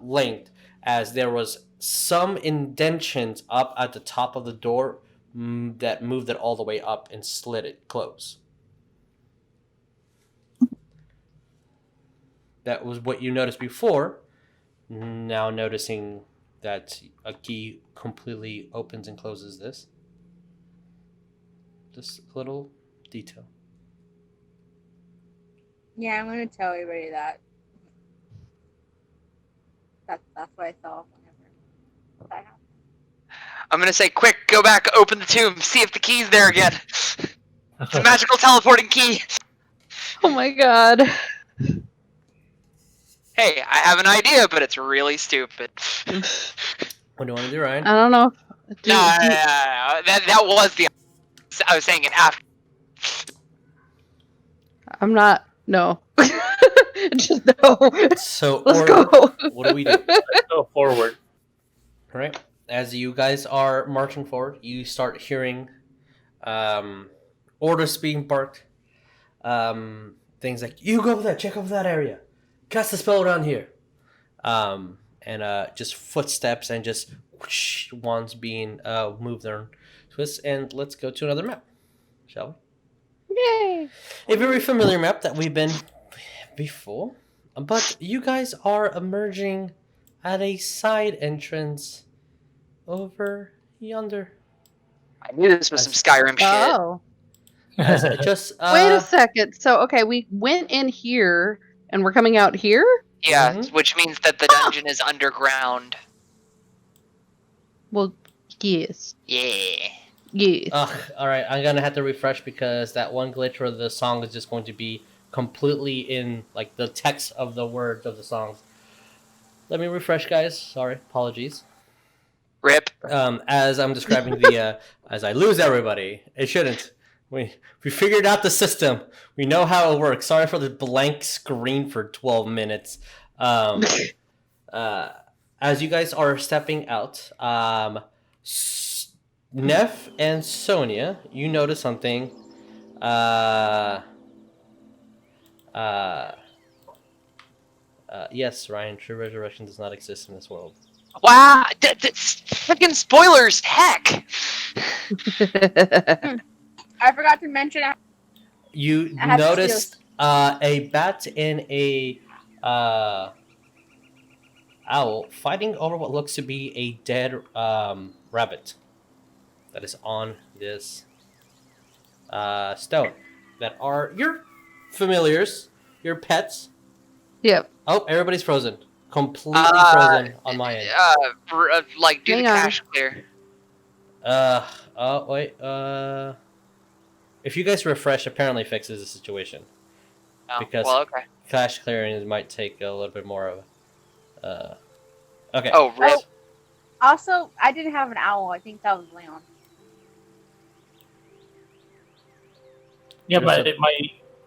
length, as there was some indentions up at the top of the door that moved it all the way up and slid it close. That was what you noticed before. Now noticing that a key completely opens and closes this. Just a little detail. Yeah, I'm gonna tell everybody that. That's what I saw whenever that happened. I'm gonna say, quick, go back, open the tomb, see if the key's there again. It's a magical teleporting key. Oh my god. Hey, I have an idea, but it's really stupid. What do you want to do, Ryan? I don't know. No. That was the. I was saying it after. I'm not. No. Just no. So, Let's go. What do we do? Let's go forward. All right. As you guys are marching forward, you start hearing orders being barked. Things like, you go over there, check over that area, cast a spell around here. And just footsteps and just whoosh, wands being moved there. Twist, and let's go to another map, shall we? Yay! A very familiar map that we've been before, but you guys are emerging at a side entrance over yonder. I knew this was some Skyrim shit. Oh. Just Wait a second. So, okay, we went in here, and we're coming out here? Yeah, Mhm. which means that the dungeon is underground. Well, yes. Yeah. Yes. Alright, I'm gonna have to refresh because that one glitch where the song is just going to be completely in like the text of the words of the songs. Let me refresh, guys. Sorry, apologies. Rip. As I'm describing the as I lose everybody, it shouldn't. We figured out the system. We know how it works. Sorry for the blank screen for 12 minutes. As you guys are stepping out, Neff and Sonya, you notice something. Yes, Ryan, true resurrection does not exist in this world. Wow, freaking spoilers, heck! I forgot to mention. You I have noticed a bat and a owl fighting over what looks to be a dead rabbit that is on this stone. That are your familiars, your pets. Yep. Oh, everybody's frozen. Completely frozen on my end. Like, do Hang the on. cache clear. Wait, if you guys refresh, apparently fixes the situation. Oh, Because well, okay. cache clearing might take a little bit more of okay. Oh, rip. Oh, also, I didn't have an owl. I think that was Leon. Yeah, There's but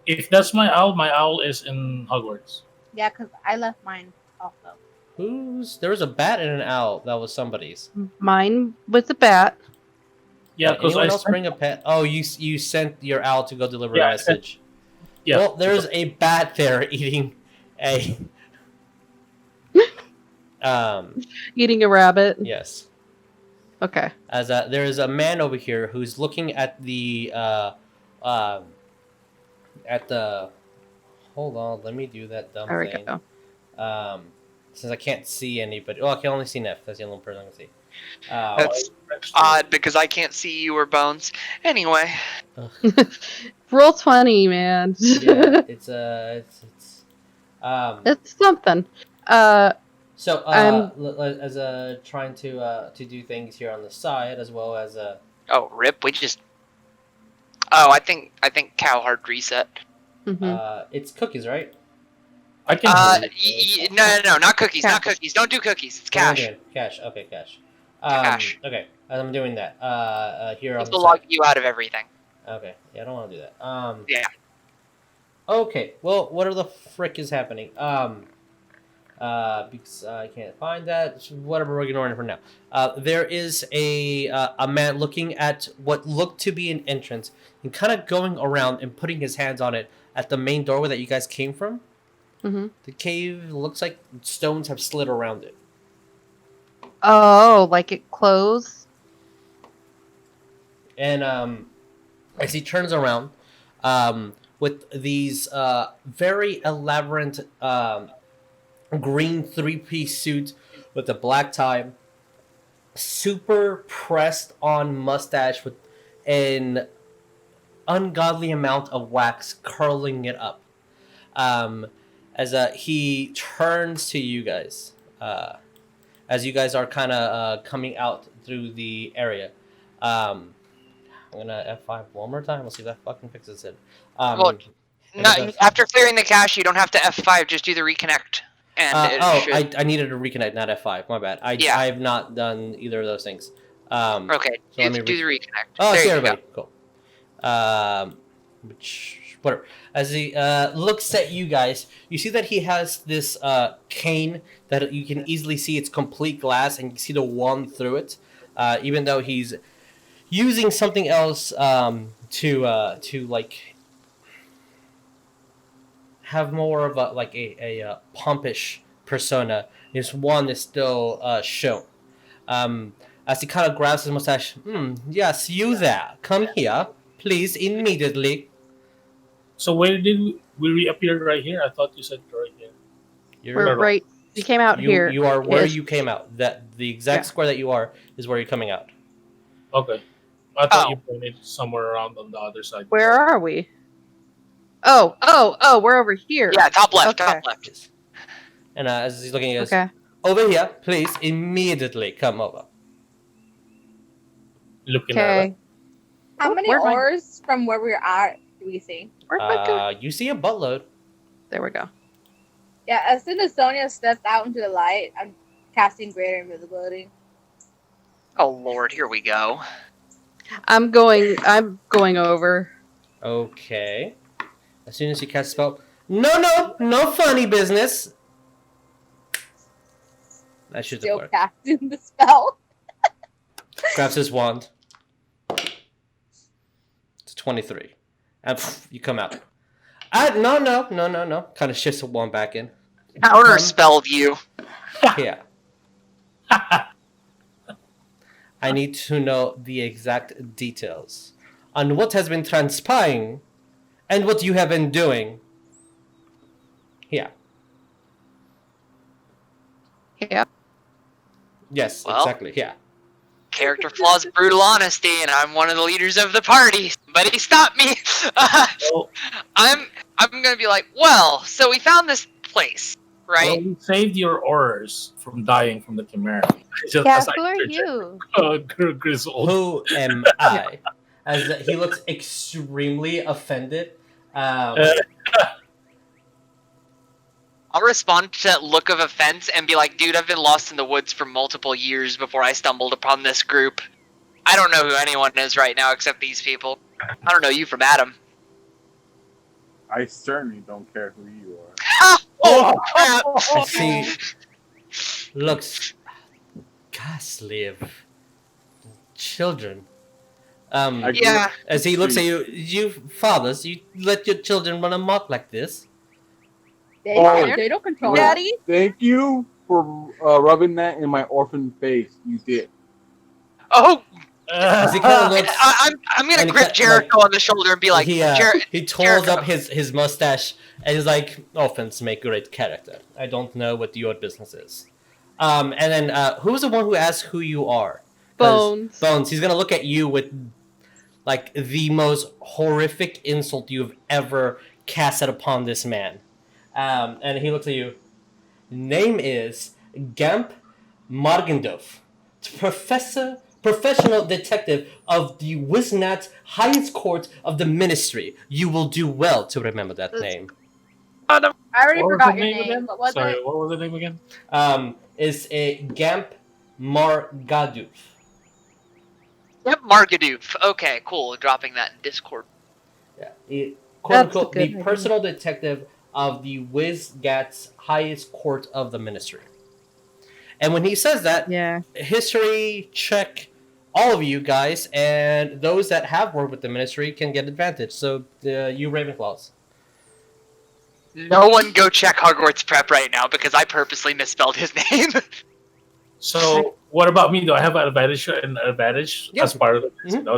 if that's my owl is in Hogwarts. Yeah, because I left mine also. There was a bat and an owl that was somebody's. Mine was the bat. Yeah, because Anyone else bring a pet? Oh, you sent your owl to go deliver a message. Yeah. Well, there's a bat there eating a Eating a rabbit. yes. Okay. As there is a man over here who's looking at the hold on, let me do that dumb There we thing. go. Since I can't see anybody. Oh, I can only see Neff. That's the only person I can see. That's odd because I can't see you or Bones. Anyway. Roll 20, man. Yeah, it's It's something. so I'm- as trying to do things here on the side as well as Oh, rip. We just. Oh, I think Cow hard reset. Mhm. it's cookies, right? I can. No, not cookies, not Cash. cookies. Don't do cookies. It's What am I cash. doing? Cash. Okay, cash. Cash. Okay, as I'm doing that. Here on This the will side. log you out of everything. Okay, yeah, I don't want to do that. Yeah. Okay, well, what are the frick is happening? Because I can't find that. Whatever, we're ignoring it for now. There is a man looking at what looked to be an entrance and kind of going around and putting his hands on it at the main doorway that you guys came from. Mhm. The cave looks like stones have slid around it. Oh, like it closed? And as he turns around, with these very elaborate green three-piece suit with a black tie, super pressed on mustache with an ungodly amount of wax curling it up. As he turns to you guys, as you guys are kind of coming out through the area. I'm gonna F5 one more time. We'll see if that fucking fixes it. Well, after clearing the cache, you don't have to F5. Just do the reconnect. And it should... I needed to reconnect, not F5. My bad. I have not done either of those things. Okay, so do the reconnect. Oh, there see you everybody. go. Cool. Whatever. As he looks at you guys, you see that he has this cane that you can easily see it's complete glass, and you see the wand through it. Even though he's using something else to like have more of a pompish persona. His wand is still shown. As he kind of grabs his mustache. Yes, you there. Come here, please, immediately. So where did we reappear? Right here? I thought you said right here. We're right. You came out here. You are where you came out. That the exact square that you are is where you're coming out. Okay. I thought you pointed somewhere around on the other side. Where are we? Oh, we're over here. Yeah, top left, top left. And as he's looking at us, over here, please, immediately come over. Looking at it. How many ores from where we're at do we see? You see a buttload. There we go. Yeah, as soon as Sonya steps out into the light, I'm casting Greater Invisibility. Oh Lord, here we go. I'm going over. Okay. As soon as you cast a spell, no funny business. That should still work. casting the spell. Grabs his wand. It's 23, and you come out. No. Kind of shifts the wand back in. Counter spelled you. Yeah. I need to know the exact details on what has been transpiring and what you have been doing. Yeah. Yeah. Yes, well, exactly. Yeah. Character flaws, brutal honesty, and I'm one of the leaders of the party. Somebody stop me. I'm gonna be like, well, so we found this place, right? Well, we saved your aurors from dying from the Chimera. Who are you? Griswold. Who am I? As he looks extremely offended. I'll respond to that look of offense and be like, dude, I've been lost in the woods for multiple years before I stumbled upon this group. I don't know who anyone is right now except these people. I don't know you from Adam. I certainly don't care who you are. Oh, crap! I see. Looks ghastly of children. Yeah. As he looks at you, you fathers, you let your children run amok like this. They don't control Daddy. Thank you for rubbing that in my orphan face. You did. Oh! As he kind of looks, I'm gonna grip Jericho on the shoulder and be like, he twirls up his mustache and he's like, orphans make great character. I don't know what your business is. And then who's the one who asks who you are? Bones. Bones. He's gonna look at you with like the most horrific insult you've ever casted upon this man. And he looks at you. Name is Gamp Margendorf, professional detective of the Wisnat highest court of the ministry. You will do well to remember that name. I already forgot your name. What was Sorry, it? what was the name again? Is a Gamp Margadoof. Yep, Margadoof. Okay, cool. Dropping that in Discord. Yeah, quote unquote, the personal detective of the Wisgat's highest court of the ministry. And when he says that, history check all of you guys, and those that have worked with the ministry can get advantage. So, you Ravenclaws. No one go check Hogwarts Prep right now because I purposely misspelled his name. So, what about me? Do I have an advantage as part of it? Mm-hmm. No,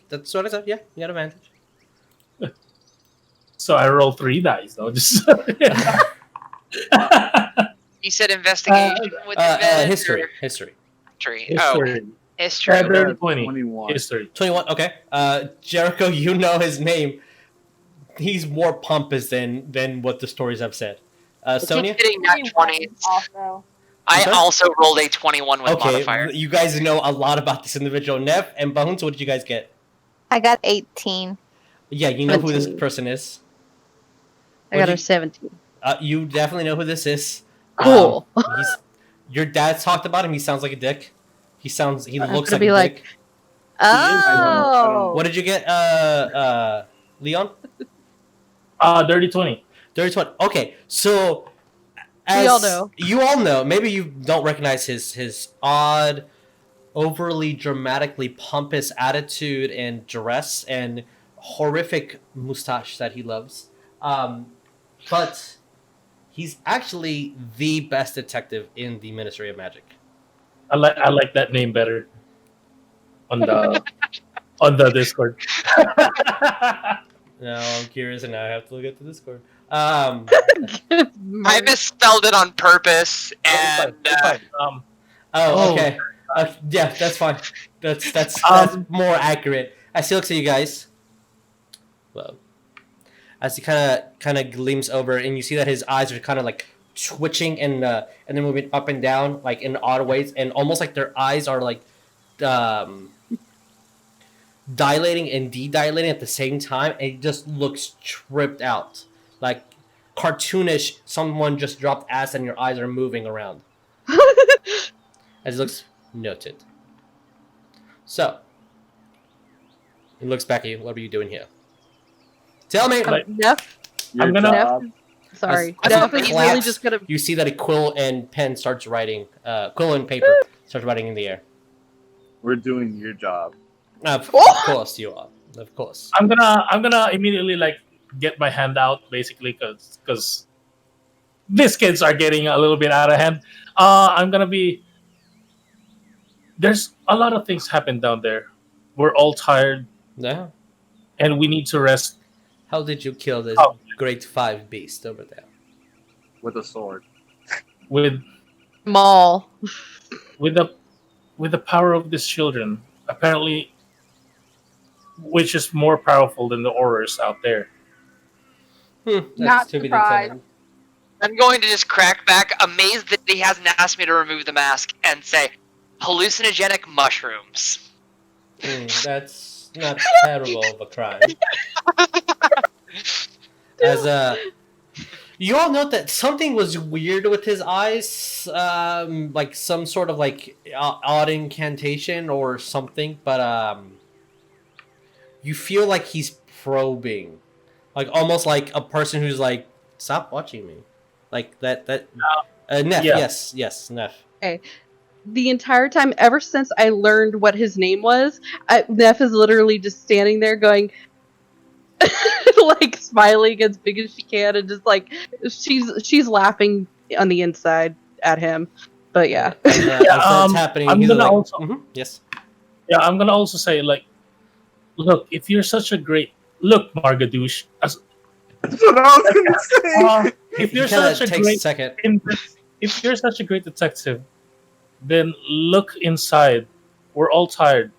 that's what I said. Yeah, you got advantage. So I roll 3 dice, though. Just You said investigation with advantage. History. Oh, history. 21. History. 21. Okay. Jericho, you know his name. He's more pompous than what the stories have said. Sonya. Hitting that 20. Also. I also rolled a 21 with modifier. You guys know a lot about this individual. Neff and Bones, what did you guys get? I got 18. Yeah, you know 17. Who this person is. I got a 17. You definitely know who this is. Cool. Your dad's talked about him. He sounds like a dick. He looks like a dick. Oh. What did you get, Leon? Dirty 20. Dirty 20. Okay, so we all know. You all know. Maybe you don't recognize his odd overly dramatically pompous attitude and dress and horrific mustache that he loves. But he's actually the best detective in the Ministry of Magic. I like that name better on the Discord. Now I'm curious, and now I have to look at the Discord. I misspelled it on purpose, and okay. Yeah, that's fine. That's more accurate. As he looks at you guys, well, as he kind of gleams over, and you see that his eyes are kind of like twitching and then moving up and down like in odd ways, and almost like their eyes are like dilating and de-dilating at the same time, and he just looks tripped out, like cartoonish. Someone just dropped acid, and your eyes are moving around. As he looks noted. So he looks back at you. What are you doing here? Tell me. Neff. I'm gonna. Sorry. Neff is really just gonna. You see that a quill and pen starts writing. Quill and paper starts writing in the air. We're doing your job. Of course you are. Of course. I'm gonna immediately like get my hand out, basically, because these kids are getting a little bit out of hand. I'm gonna be. There's a lot of things happen down there. We're all tired. Yeah. And we need to rest. How did you kill this Grade 5 beast over there? With a sword. With Maul. With the power of these children, apparently, which is more powerful than the Aurors out there. Not surprised. I'm going to just crack back, amazed that he hasn't asked me to remove the mask, and say, hallucinogenic mushrooms. That's not terrible of a crime. As you all note that something was weird with his eyes, like some sort of like odd incantation or something, but you feel like he's probing, like almost like a person who's like, stop watching me, like that. Neff, yeah. yes, Neff. Okay. The entire time, ever since I learned what his name was, Neff is literally just standing there going, like smiling as big as she can, and just like she's laughing on the inside at him. But yeah, as that's happening, I'm he's gonna like, also yes. Yeah, I'm gonna also say, like, look, if you're such a great Margadouche, That's what I was gonna say. if you're such a great if you're such a great detective, then look inside. We're all tired.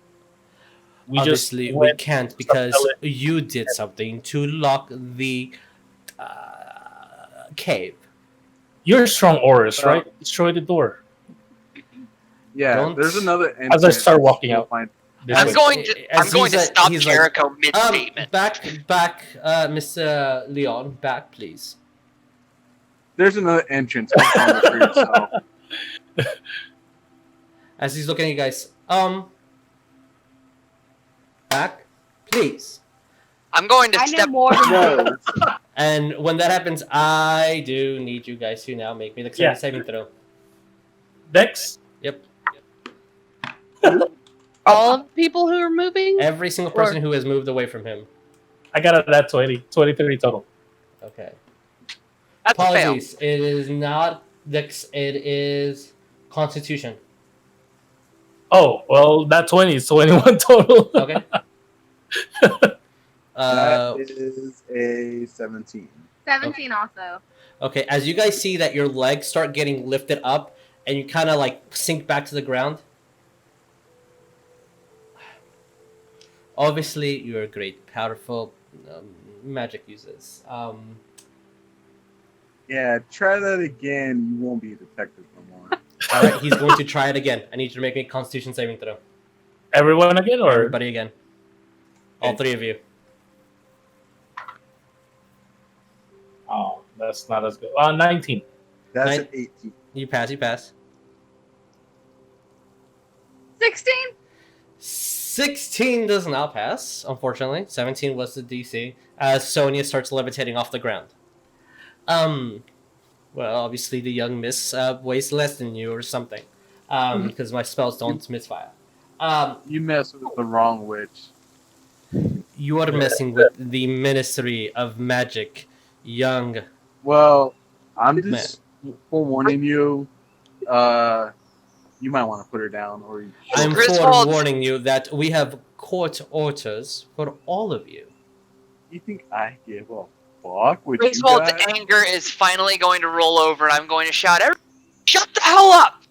Obviously, we can't because you did something to lock the cave. You're strong Aurors, right? Destroy the door. Yeah, there's another entrance. As I start walking out. I'm going to stop Jericho mid-statement. Back, Mr. Leon, back, please. There's another entrance. For yourself. As he's looking at you guys, back, please. I'm going to step more. And when that happens, I do need you guys to now make me the saving throw. Dex? Yep. All of the people who are moving? Every single person who has moved away from him. I got that 23 total. Okay. That's Apologies. It is not Dex, it is Constitution. Oh, well, that 20 is 21 total. Okay. That is a 17. 17 also. Okay, as you guys see that your legs start getting lifted up and you kind of like sink back to the ground. Obviously, you're great, powerful magic users. Yeah, try that again. You won't be a detective no more. All right, he's going to try it again. I need you to make me a Constitution saving throw. Everyone again, or everybody again? All three of you. Oh, that's not as good. 19. That's an 18. You pass. 16? 16 does not pass, unfortunately. 17 was the DC. As Sonya starts levitating off the ground. Well, obviously the young miss weighs less than you or something. Because my spells don't misfire. You mess with the wrong witch. You are messing with the Ministry of Magic, young. Well, I'm just forewarning you. You might want to put her down, or you should. I'm Griswold. forewarning you that we have court orders for all of you. You think I give a fuck what you Griswold's got? anger is finally going to roll over, and I'm going to shout, "Shut the hell up!"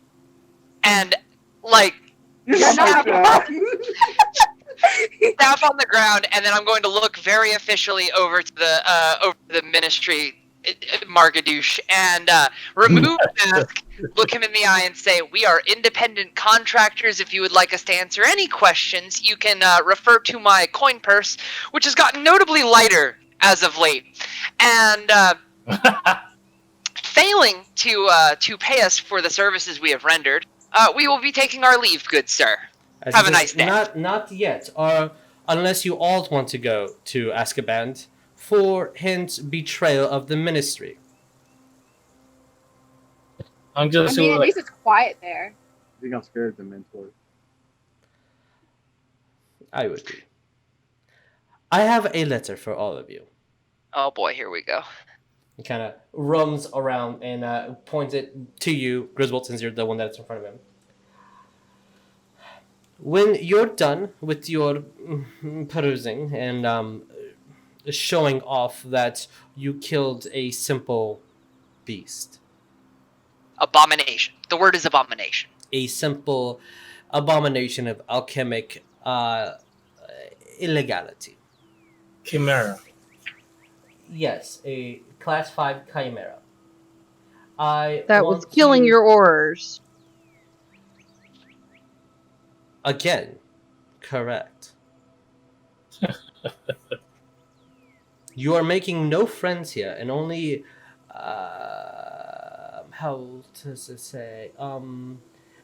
And like Snap. tap on the ground, and then I'm going to look very officially over to the ministry, Margadouche, and remove the mask, look him in the eye, and say, "We are independent contractors. If you would like us to answer any questions, you can refer to my coin purse, which has gotten notably lighter as of late." And failing to pay us for the services we have rendered, we will be taking our leave, good sir. Have a nice day. Not yet, or unless you all want to go to Azkaban for hence betrayal of the ministry. I'm just I mean, at like, least it's quiet there. I think I'm scared of the mentor. I would be. I have a letter for all of you. Oh boy, here we go. He kind of roams around and points it to you, Griswold, since you're the one that's in front of him. When you're done with your perusing and showing off that you killed a simple beast. Abomination. The word is abomination. A simple abomination of alchemic illegality. Chimera. Yes, a class 5 chimera. That was killing your aurors. Again, correct. You are making no friends here, and only, how does it say?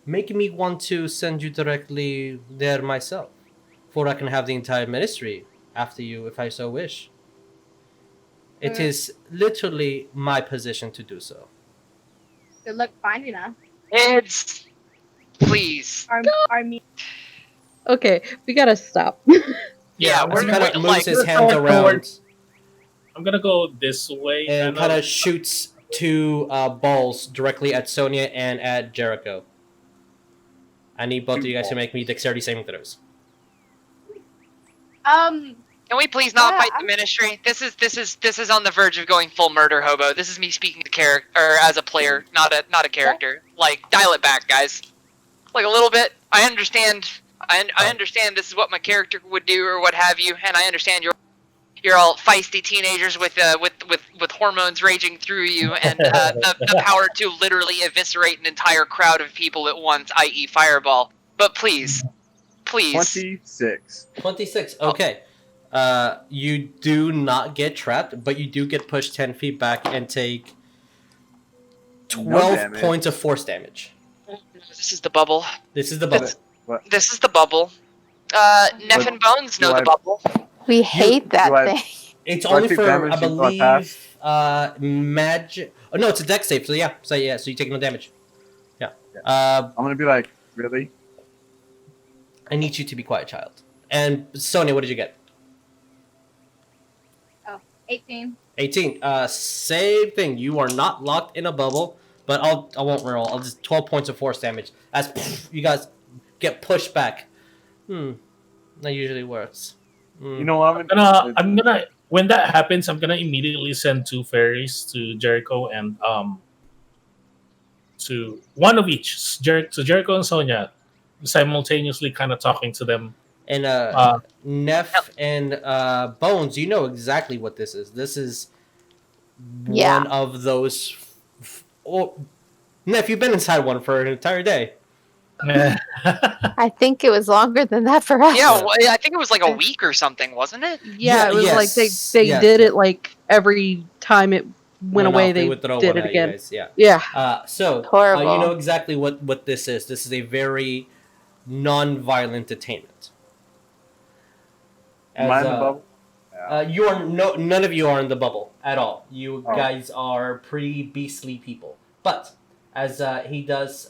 Making me want to send you directly there myself, for I can have the entire ministry after you if I so wish. It is literally my position to do so. Good luck finding us. It's please. Our me. Okay, we gotta stop. Yeah, He we're kind of moves like his hands going around towards- I'm gonna go this way and kind of shoots two balls directly at Sonya and at Jericho. I need both of you guys to make me dexterity saving throws. Can we please not Yeah, fight the ministry? This is on the verge of going full murder hobo. This is me speaking to character or as a player, not a character. Like, dial it back, guys. Like a little bit. I understand. I understand this is what my character would do or what have you, and I understand you're all feisty teenagers with hormones raging through you and the power to literally eviscerate an entire crowd of people at once, i.e. fireball. But please. 26. 26. Okay. You do not get trapped, but you do get pushed 10 feet back and take 12 points of force damage. This is the bubble. This is the bubble. This is the bubble. Neff and Bones know the bubble. We hate that thing. It's only for, I believe, magic. Oh, no, it's a dex save. So yeah, so you take no damage. Yeah. I'm gonna be like, really? I need you to be quiet, child. And Sonya, what did you get? 18. 18. Same thing. You are not locked in a bubble, but I won't roll. I'll just 12 points of force damage as you guys get pushed back. That usually works. You know what? I'm gonna when that happens, I'm gonna immediately send 2 fairies to Jericho and to one of each, to Jericho and Sonya, simultaneously kind of talking to them. And Neff and Bones, you know exactly what this is. This is one of those. Neff, you've been inside one for an entire day. I think it was longer than that for us. Yeah, well, I think it was like a week or something, wasn't it? Yeah, it was like they did it like every time it went away. They did it again. Guys, yeah. Yeah. So horrible. You know exactly what this is. This is a very non-violent detainment. Am I in the bubble? You are none of you are in the bubble at all. You guys are pretty beastly people. But as he does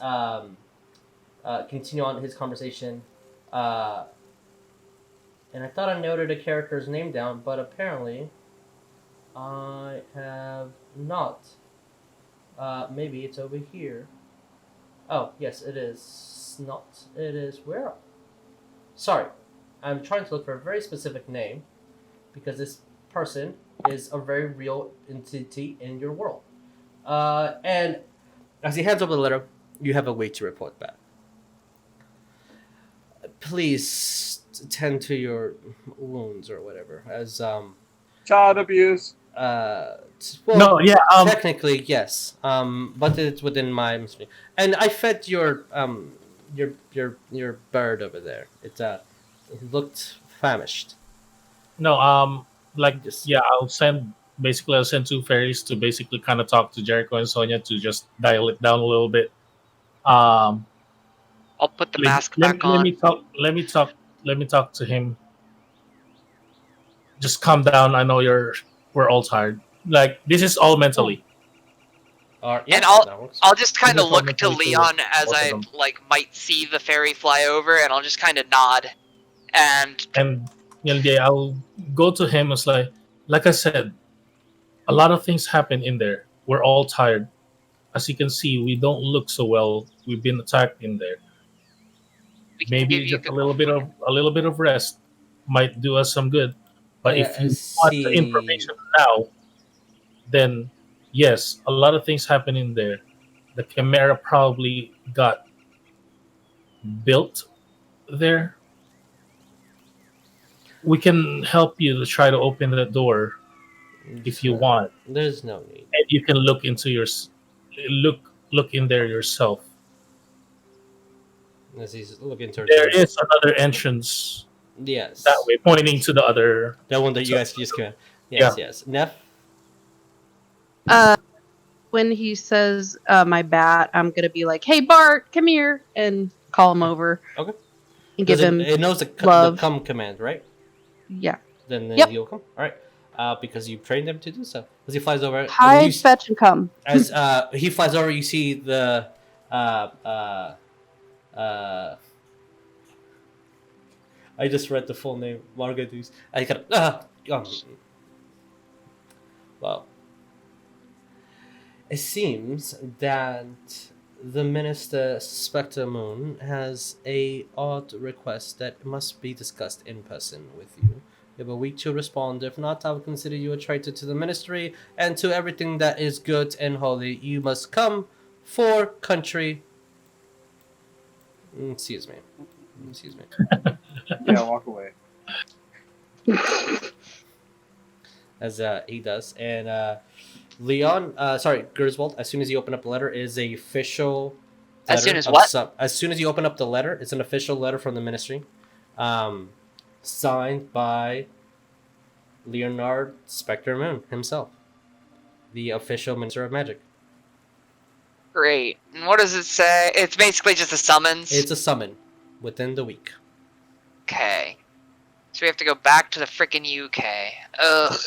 continue on his conversation, And I thought I noted a character's name down, but apparently I have not. Maybe it's over here. Oh, yes, it is not. It is where? Sorry, I'm trying to look for a very specific name because this person is a very real entity in your world. And as he hands over the letter, you have a way to report back. Please tend to your wounds or whatever. As Child abuse. Well, No, yeah. Technically, yes. But it's within my mystery. And I fed your bird over there. It looked famished. No, like Just yeah, I'll send 2 fairies to basically kind of talk to Jericho and Sonya to just dial it down a little bit. Um, I'll put the mask let, back let on. me talk. Let me talk to him. Just calm down. I know we're all tired. Like this is all mentally. yeah, And that works. Oh, I'll just kind of Just all look to mentally Leon as both of I them. might see the fairy fly over, and I'll just kind of nod. And Yeah, I'll go to him. It's like I said, a lot of things happen in there. We're all tired. As you can see, we don't look so well. We've been attacked in there. we can give Maybe you just a little bit of rest might do us some good. But Yeah, if you want the information now, then yes, a lot of things happen in there. The Chimera probably got built there. We can help you to try to open the door if you want, There's no need. and you can look into look in there yourself. As he's looking towards There you. is another entrance Yes. that way, pointing to the other. That one that you guys just came in. Yes, Yeah. yes. Neff? When he says my bat, I'm gonna be like, "Hey Bart, come here," and call him over. Okay. And give him it knows the love. come command, right? Yeah. Then Yep. he'll come. All right. Because you trained him to do so. As he flies over, Hide, fetch, and come. as he flies over, you see the I just read the full name, Margadus. I kind of well. It seems that the Minister Spectre Moon has a odd request that must be discussed in person with you. You have a week to respond. If not, I will consider you a traitor to the Ministry and to everything that is good and holy. You must come for country. Excuse me. Yeah, walk away. As he does. And Leon, Griswold, as soon as you open up the letter, is a official letter. As soon as what? As soon as you open up the letter, it's an official letter from the Ministry. Signed by Leonard Spectre Moon himself, the official Minister of Magic. great. And what does it say? It's basically just a summons. It's a summon within the week. Okay. So we have to go back to the frickin' UK. Ugh.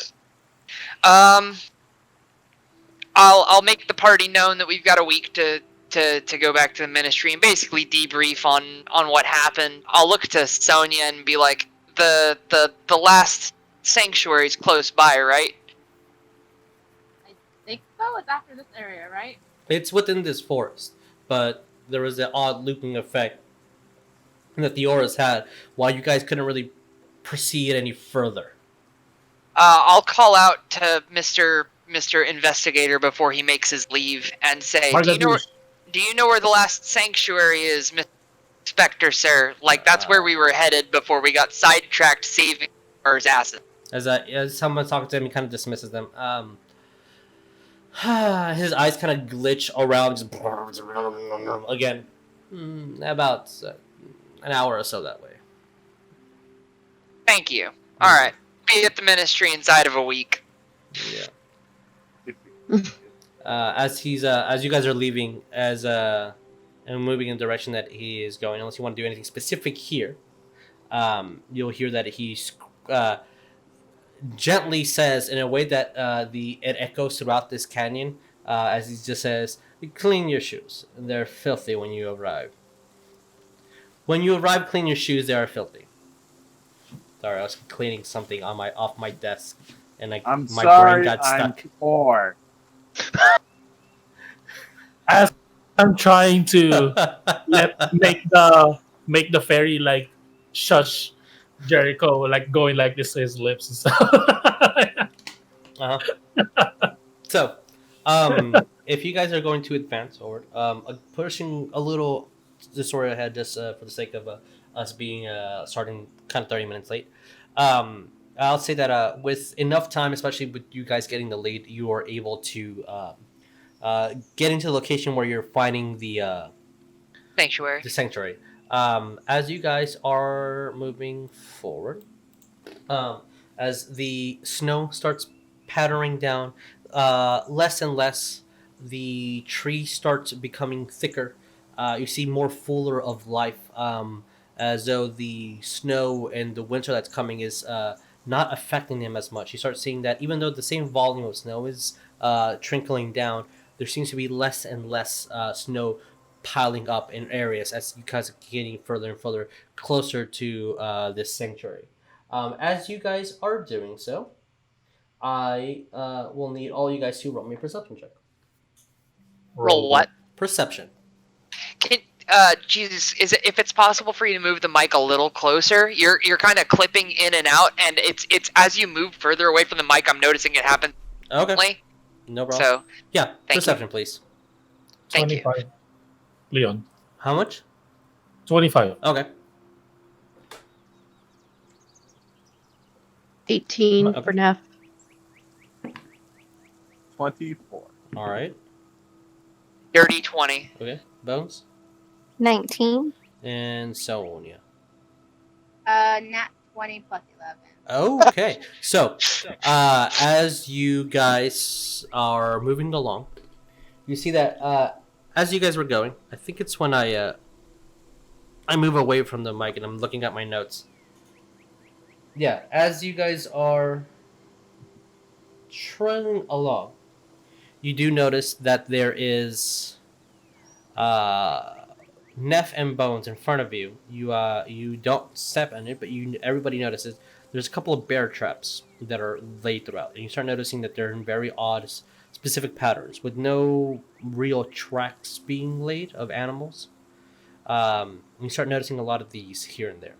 I'll make the party known that we've got a week to go back to the Ministry and basically debrief on what happened. I'll look to Sonya and be like, the last sanctuary's close by, right? I think so. It's after this area, right? It's within this forest, but there was an odd looping effect that the auras had while you guys couldn't really proceed any further. I'll call out to Mr. Investigator before he makes his leave and say, do you know where the last sanctuary is, Mr. Spectre, sir? Like, that's where we were headed before we got sidetracked saving our asses. As someone talking to him, he kind of dismisses them. His eyes kind of glitch around, just again. About an hour or so that way. Thank you. All right. Be at the Ministry inside of a week. Yeah. As you guys are leaving, and moving in the direction that he is going, unless you want to do anything specific here, you'll hear that he gently says in a way that it echoes throughout this canyon, as he just says, "Clean your shoes. They're filthy when you arrive." When you arrive, clean your shoes. They are filthy. Sorry, I was cleaning something off my desk, and I'm my sorry, brain got I'm stuck. poor. As I'm trying to make the fairy like shush Jericho, like going like this to his lips and stuff. Uh-huh. So, if you guys are going to advance forward, pushing a little the story ahead, just for the sake of us being starting kind of 30 minutes late. I'll say that with enough time, especially with you guys getting the lead, you are able to get into the location where you're finding the Sanctuary. the sanctuary. As you guys are moving forward, um, as the snow starts pattering down, less and less, the tree starts becoming thicker. You see more fuller of life, as though the snow and the winter that's coming is not affecting them as much. You start seeing that even though the same volume of snow is trickling down, there seems to be less and less snow piling up in areas as you guys are getting further and further closer to this sanctuary. As you guys are doing so, I will need all you guys to roll me a perception check. Roll what? Perception. Can Jesus, is it if it's possible for you to move the mic a little closer? You're kind of clipping in and out, and it's as you move further away from the mic, I'm noticing it happen. Okay. No problem. So yeah, thank perception, you. Please. Thank 25. you. Leon. How much? 25. Okay. 18 Okay. for Neff. 24. All right. Dirty 20. Okay. Bones 19. and Sonya. Nat 20 plus 11. Okay. So, as you guys are moving along, you see that as you guys were going, I think it's when I move away from the mic and I'm looking at my notes. Yeah, as you guys are trailing along, you do notice that there is Neff and Bones in front of you. You don't step on it, but everybody notices there's a couple of bear traps that are laid throughout, and you start noticing that they're in very odd, specific patterns with no real tracks being laid of animals. You start noticing a lot of these here and there,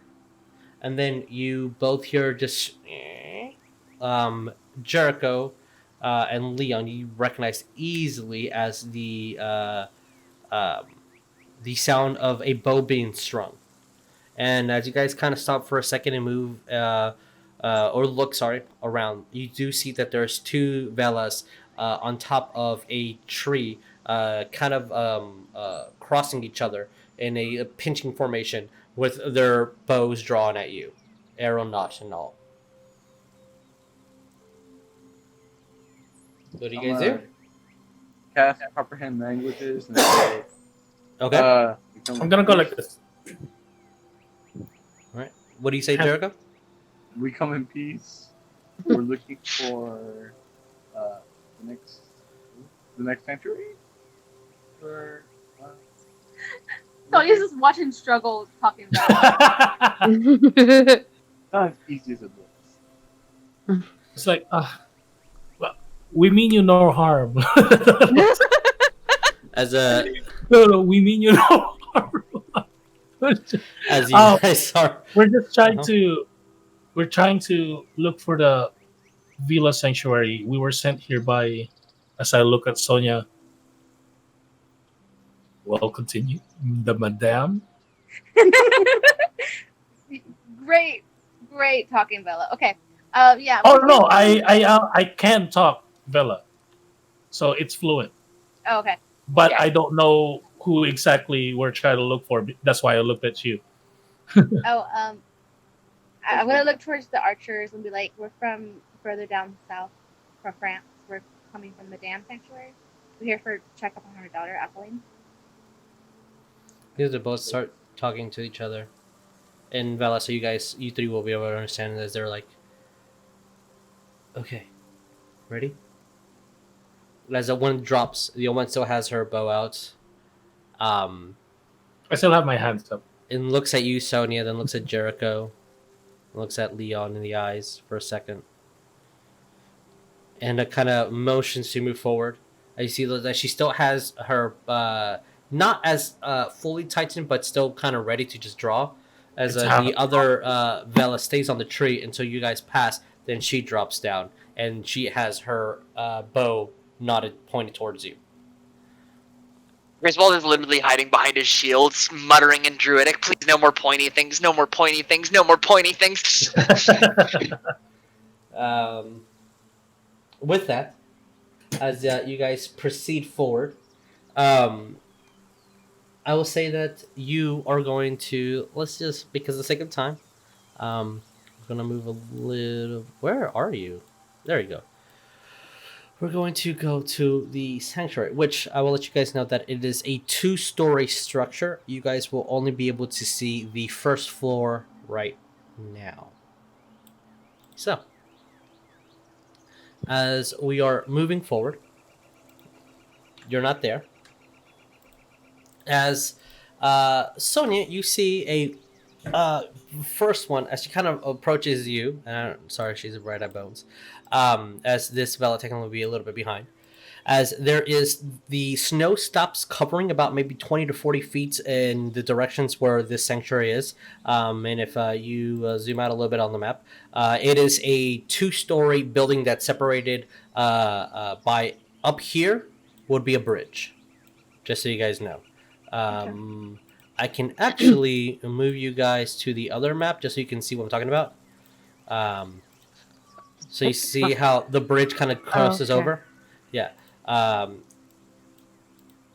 and then you both hear just Jericho and Leon. You recognize easily as the sound of a bow being strung. And as you guys kind of stop for a second and move, or look, around, you do see that there's two Velas on top of a tree, kind of crossing each other in a pinching formation with their bows drawn at you, arrow notch and all. What do you guys do? Cast comprehend languages and say, Okay. I'm gonna go like this. All right. What do you say, Jericho? We come in peace. We're looking for the next century. Or Sonya's just watching struggle talking about it. not as easy as it looks. It's like, well, we mean you no harm. As a No, we mean you no harm. as you guys are, We're just trying to look for the Villa Sanctuary. We were sent here by, as I look at Sonya. Well, continue. The Madame. Great talking, Bella. Okay. Yeah. Oh no, I can talk Villa, so it's fluent. Oh, okay. But Yeah. I don't know who exactly we're trying to look for. That's why I looked at you. Oh, I'm gonna look towards the archers and be like, we're from further down south, from France. We're coming from the Dam Sanctuary. We're here for check up on our daughter, Apolline. you guys both start talking to each other, and Vela, so you three will be able to understand as they're like, okay, ready? As the one drops, the one still has her bow out. I still have my hands up. and looks at you, Sonya, then looks at Jericho, looks at Leon in the eyes for a second, and kind of motions to move forward. You see that she still has her not as fully tightened, but still kind of ready to just draw. As the other Vela stays on the tree until you guys pass, then she drops down, and she has her bow pointed towards you. Griswold is literally hiding behind his shield, muttering in Druidic, please, no more pointy things, no more pointy things, no more pointy things. With that, as you guys proceed forward, I will say that you are going to, let's just, because of the sake of time, I'm going to move a little, where are you? There you go. We're going to go to the sanctuary, which I will let you guys know that it is a 2-story structure. You guys will only be able to see the first floor right now. So, as we are moving forward, you're not there. As Sonya, you see a first one as she kind of approaches you. Sorry, she's right at bones. As this Vela technically will be a little bit behind. As there is the snow stops covering about maybe 20 to 40 feet in the directions where this sanctuary is. And if you zoom out a little bit on the map, it is a 2-story building that's separated by up here would be a bridge, just so you guys know. I can actually move you guys to the other map just so you can see what I'm talking about. So you see how the bridge kind of crosses over? Yeah.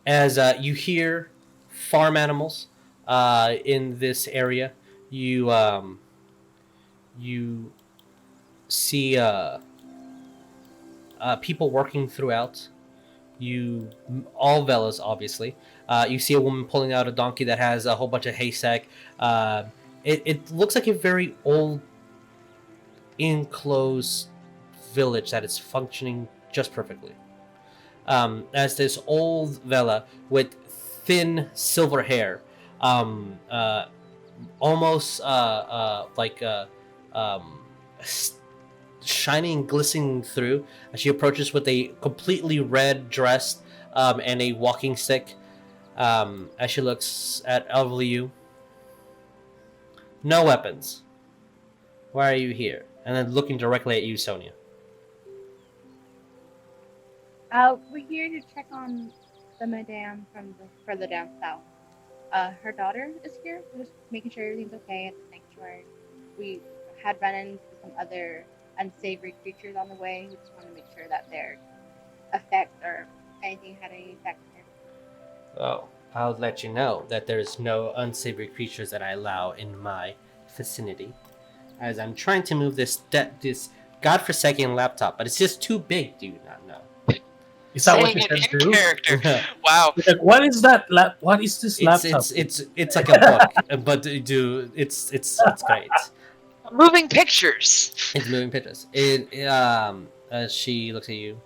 As you hear farm animals in this area, you see people working throughout. All Velas, obviously. You see a woman pulling out a donkey that has a whole bunch of haystack. It looks like a very old, enclosed village that is functioning just perfectly. As this old Vela with thin silver hair, almost like shining, glistening through, as she approaches with a completely red dress and a walking stick. As she looks at elderly you. No weapons. Why are you here? And then looking directly at you, Sonya. We're here to check on the madame from the further down south. Her daughter is here. We're just making sure everything's okay at the sanctuary. We had run-ins with some other unsavory creatures on the way. We just want to make sure that their effect or anything had any effect on her. Oh, I'll let you know that there's no unsavory creatures that I allow in my vicinity. As I'm trying to move this godforsaken laptop, but it's just too big, do you not know? Is that what you said too? Character. Wow. Like, what is that? What is this laptop? It's like a book, but it's great. Moving pictures. It's moving pictures. As she looks at you.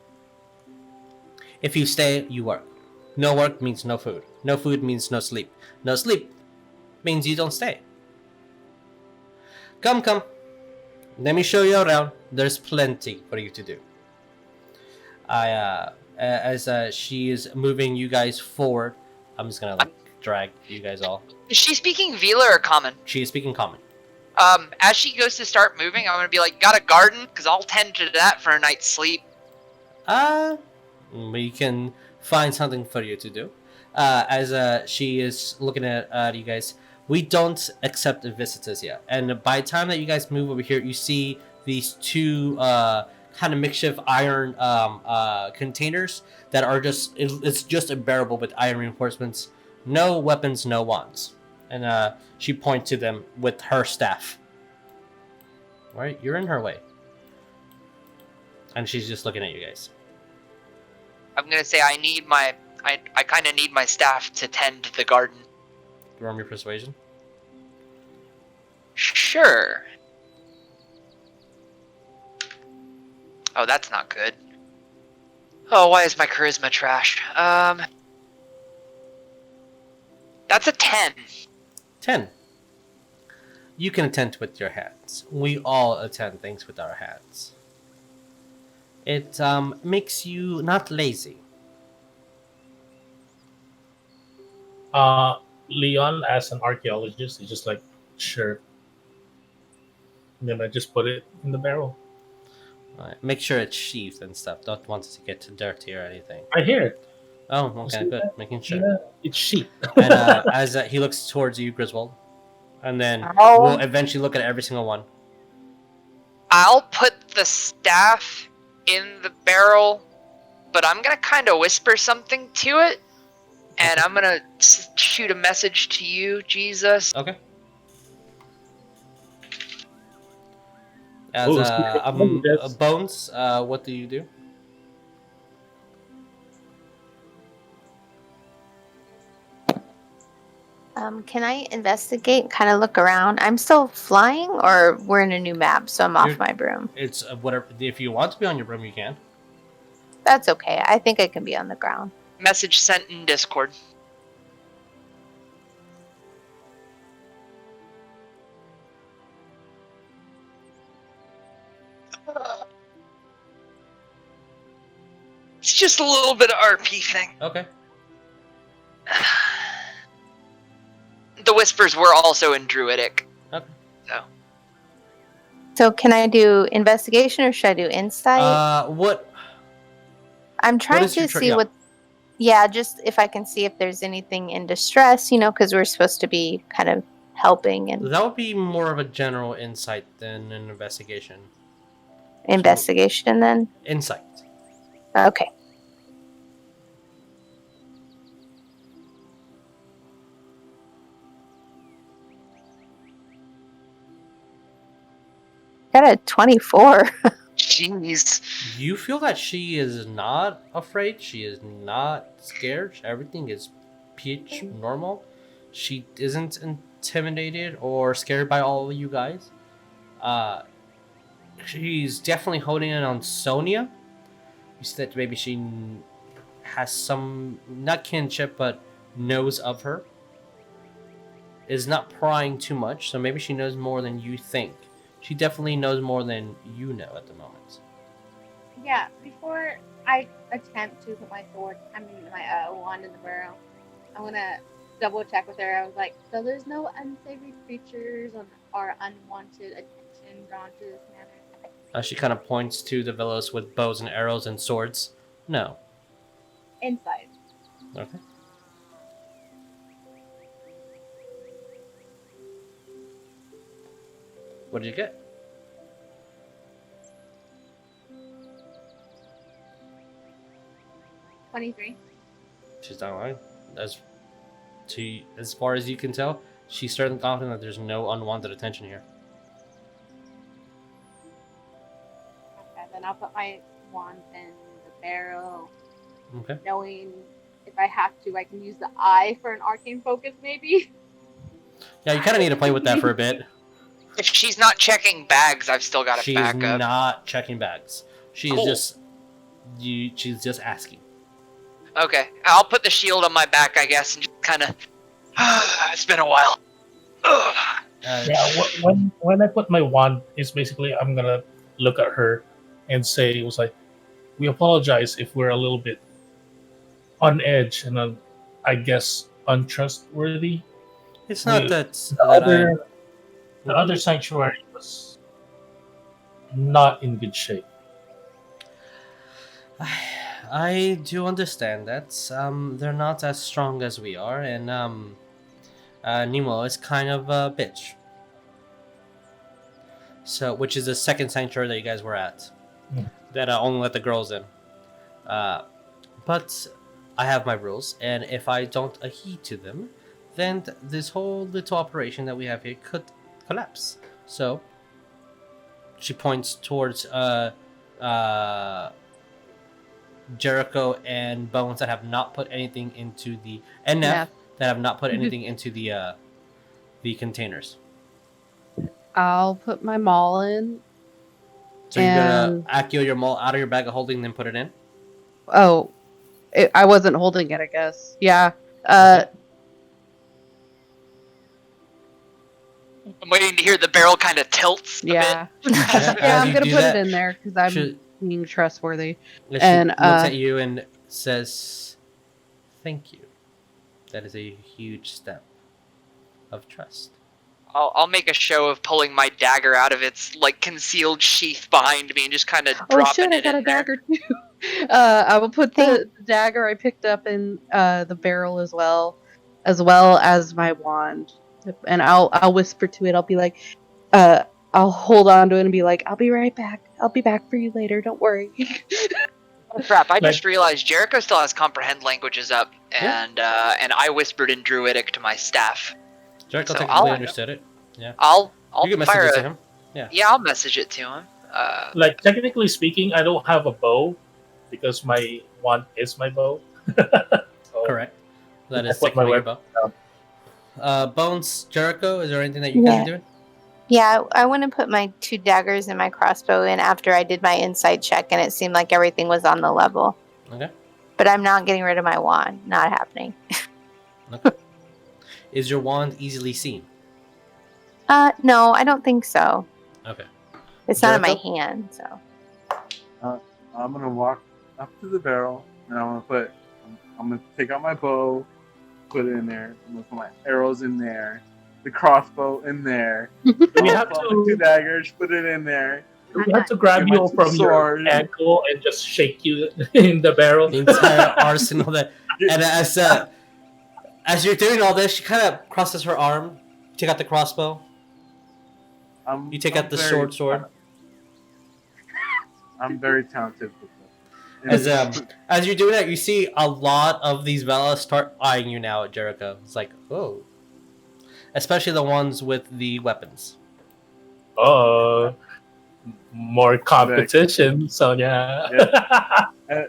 If you stay, you work. No work means no food. No food means no sleep. No sleep means you don't stay. Come. Let me show you around. There's plenty for you to do. As she is moving you guys forward, I'm just gonna drag you guys all. Is she speaking Vila or Common? She is speaking Common. As she goes to start moving, I'm gonna be like, got a garden? Because I'll tend to that for a night's sleep. We can find something for you to do. As she is looking at you guys, we don't accept visitors yet. And by the time that you guys move over here, you see these two kind of makeshift iron containers that are it's just unbearable with iron reinforcements. No weapons, no wands. And she points to them with her staff. Right, you're in her way. And she's just looking at you guys. I'm gonna say I kind of need my staff to tend the garden. Roll your persuasion. Sure. Oh, that's not good. Oh, why is my charisma trash? That's a 10. 10. you can attend with your hands. We all attend things with our hands. It makes you not lazy. Leon, as an archaeologist, is just like, sure. And then I just put it in the barrel. Right. Make sure it's sheathed and stuff. Don't want it to get dirty or anything. I hear it. Oh, okay, See good. that? Making sure. Yeah, it's sheep. And as he looks towards you, Griswold, and then Oh. we'll eventually look at every single one. I'll put the staff in the barrel, but I'm gonna kind of whisper something to it, and I'm gonna shoot a message to you, Jesus. Okay. As Bones, what do you do? Can I investigate, kind of look around? I'm still flying, or we're in a new map, so I'm off my broom? It's whatever. If you want to be on your broom, you can. That's okay. I think I can be on the ground. Message sent in Discord. It's just a little bit of RP thing. Okay. The whispers were also in Druidic. Okay. So can I do investigation, or should I do insight? What? I'm trying is your to see what. Yeah, just if I can see if there's anything in distress, because we're supposed to be kind of helping and That would be more of a general insight than an investigation. investigation. Then Insight. okay. Got a 24. Jeez. You feel that she is not afraid. She is not scared. Everything is peach normal. She isn't intimidated or scared by all of you guys. She's definitely holding in on Sonya. You said that maybe she has some, not kinship, but knows of her. Is not prying too much, so maybe she knows more than you think. She definitely knows more than you know at the moment. Yeah, before I attempt to put my wand in the barrel, I'm gonna double check with her. I was like, so there's no unsavory creatures or unwanted attention drawn to this manor? She kind of points to the villas with bows and arrows and swords. No. Inside. Okay. What did you get? 23. She's not lying. As far as you can tell, she's certain confident that there's no unwanted attention here. Okay, then I'll put my wand in the barrel. Okay. Knowing if I have to, I can use the eye for an arcane focus, maybe. Yeah, you kind of need to play with that for a bit. If she's not checking bags, I've still got to back up. She's not checking bags. She's just asking. Okay, I'll put the shield on my back, I guess, and just kind of. It's been a while. Yeah, when I put my wand, it's basically I'm gonna look at her and say, it was like, we apologize if we're a little bit on edge and I guess untrustworthy. It's not that the other sanctuary was not in good shape. I do understand that. They're not as strong as we are, and Nemo is kind of a bitch. So, which is the second sanctuary that you guys were at, that only let the girls in. But I have my rules, and if I don't adhere to them, then this whole little operation that we have here could collapse. So, she points towards Jericho and Bones that have not put anything into the that have not put anything into the containers. I'll put my maul in. So you're gonna accio your maul out of your bag of holding, then put it in. Oh, I wasn't holding it. I guess. Yeah. I'm waiting to hear the barrel kind of tilts. Yeah. Yeah, Yeah, as I'm you gonna do put that, it in there because I'm She, being trustworthy. she And, looks at you and says, "Thank you. That is a huge step of trust." I'll make a show of pulling my dagger out of its like concealed sheath behind me and just kind of Oh dropping shit! I it got in a there. dagger too. I will put the dagger I picked up in the barrel as well as my wand, and I'll whisper to it. I'll be like, I'll hold on to it and be like, "I'll be right back. I'll be back for you later. Don't worry." Oh crap! I Like- just realized Jericho still has comprehend languages up, Yeah. and I whispered in Druidic to my staff. Jericho So technically I'll- understood it. I'll You can fire message it a, to him. Yeah, I'll message it to him. Like technically speaking, I don't have a bow because my wand is my bow. So, Correct. That I is put my technically your weapon bow. Bones, Jericho, is there anything that you guys are doing? Yeah, I want to put my 2 daggers and my crossbow in after I did my insight check, and it seemed like everything was on the level. Okay. But I'm not getting rid of my wand. Not happening. Okay. Is your wand easily seen? No, I don't think so. Okay. It's not in my Jericho? hand, so. I'm gonna walk up to the barrel and I'm gonna take out my bow, put it in there. I'm gonna put my arrows in there, the crossbow in there. we I'll have put my to 2 daggers, put it in there. we have to grab Get you my from your sword. ankle and just shake you in the barrel. The entire arsenal that. And as you're doing all this, she kind of crosses her arm. You take out the crossbow. You take out the short sword. I'm very talented with this. As you're doing that, you see a lot of these Velas start eyeing you now at Jericho. It's like, oh. Especially the ones with the weapons. More competition, Sonya. I'm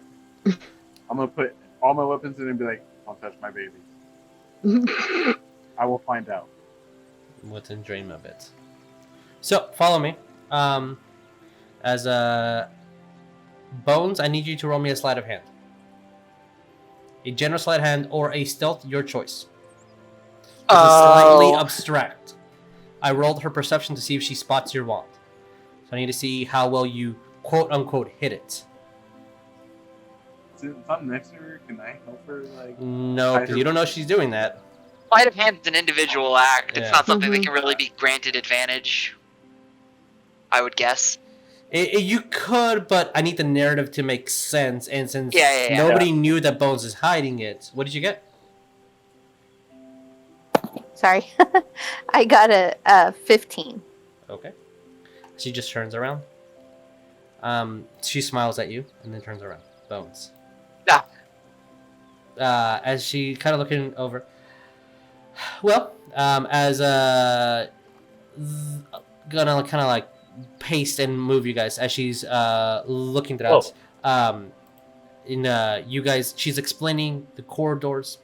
gonna put all my weapons in and be like, "Don't touch my baby." I will find out. Within dream of it. So follow me. As Bones, I need you to roll me a sleight of hand. A general sleight of hand or a stealth, your choice. It's slightly abstract. I rolled her perception to see if she spots your wand. So I need to see how well you quote unquote hit it. Since I'm next to her, can I help her? Like, No, because you don't know she's doing that. Sleight of hand is an individual act. It's Yeah. not something that can really be granted advantage. I would guess. You could, but I need the narrative to make sense. And since Yeah. nobody knew that Bones is hiding it, what did you get? Sorry. I got a 15. Okay. She just turns around. She smiles at you and then turns around. Bones. As she kind of looking over. Well, as gonna kind of like paste and move you guys as she's looking throughout. You guys, she's explaining the corridors,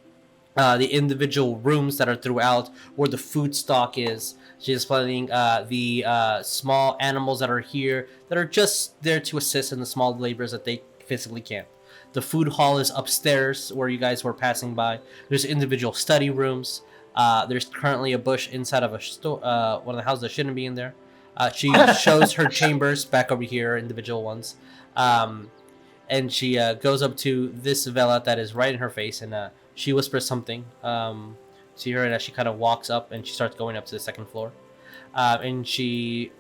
the individual rooms that are throughout where the food stock is. She's explaining the small animals that are here that are just there to assist in the small labors that they physically can't. The food hall is upstairs where you guys were passing by. There's individual study rooms. There's currently a bush inside of a one of the houses that shouldn't be in there. She shows her chambers back over here, individual ones. And she goes up to this Vela that is right in her face, and she whispers something to her, and as she kind of walks up, and she starts going up to the second floor. And she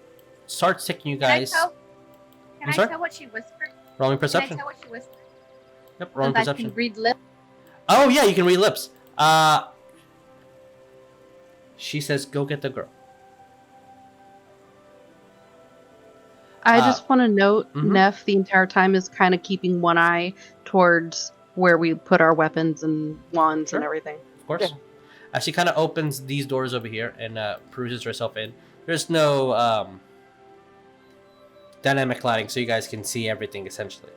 starts taking you guys... Can I tell what she whispered? Rolling Can I perception. tell what she whispered? Yep, rolling Since perception. I can read lips. Oh, yeah, you can read lips. She says, go get the girl. I just want to note, mhm. Neff the entire time is kind of keeping one eye towards where we put our weapons and wands and everything. Of course. As she kind of opens these doors over here and peruses herself in, there's no dynamic lighting, so you guys can see everything essentially.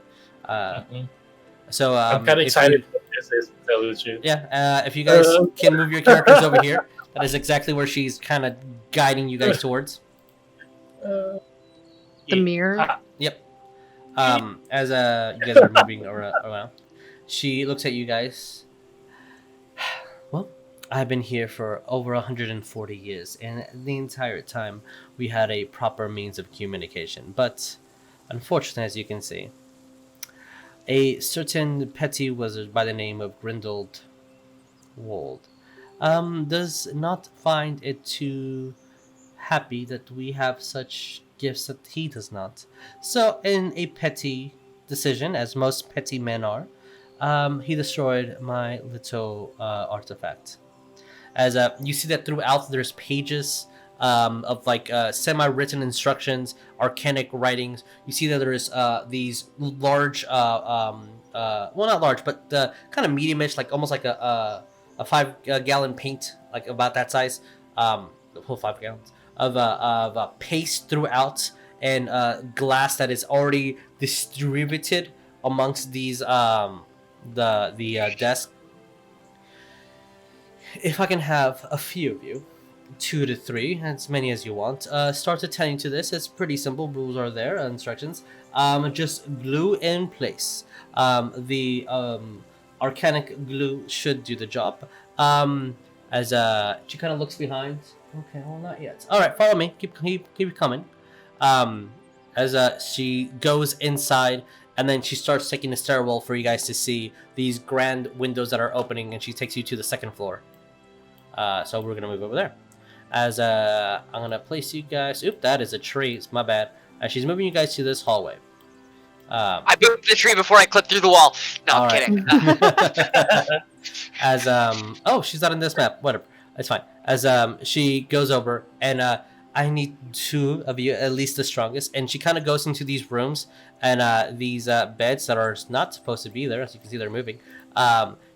So I'm kind of excited for this, to tell you the truth. Yeah, if you guys can move your characters over here, that is exactly where she's kind of guiding you guys towards. The mirror. Yep. As you guys are moving around, she looks at you guys. Well, I've been here for over 140 years, and the entire time we had a proper means of communication. But unfortunately, as you can see, a certain petty wizard by the name of Grindelwald does not find it too happy that we have such gifts that he does not. So, in a petty decision, as most petty men are, he destroyed my little artifact. As you see that throughout, there's pages of like semi-written instructions, arcanic writings. You see that there's these large, well, not large, but kind of medium-ish, like almost like a 5-gallon paint, like about that size, the whole 5 gallons of paste throughout, and glass that is already distributed amongst these the desk. If I can have a few of you, 2 to 3, as many as you want, start attending to this. It's pretty simple. Rules are there, instructions. Just glue in place. The arcanic glue should do the job. As she kind of looks behind. Okay, well, not yet. All right, follow me. Keep coming. As she goes inside, and then she starts taking the stairwell for you guys to see these grand windows that are opening, and she takes you to the 2nd floor. So we're gonna move over there. As I'm gonna place you guys. Oop, that is a tree. It's my bad. She's moving you guys to this hallway. I moved the tree before I clipped through the wall. No, I'm kidding. As oh, she's not in this map. Whatever, it's fine. As she goes over, and I need 2 of you, at least the strongest. And she kind of goes into these rooms and these beds that are not supposed to be there. As you can see, they're moving.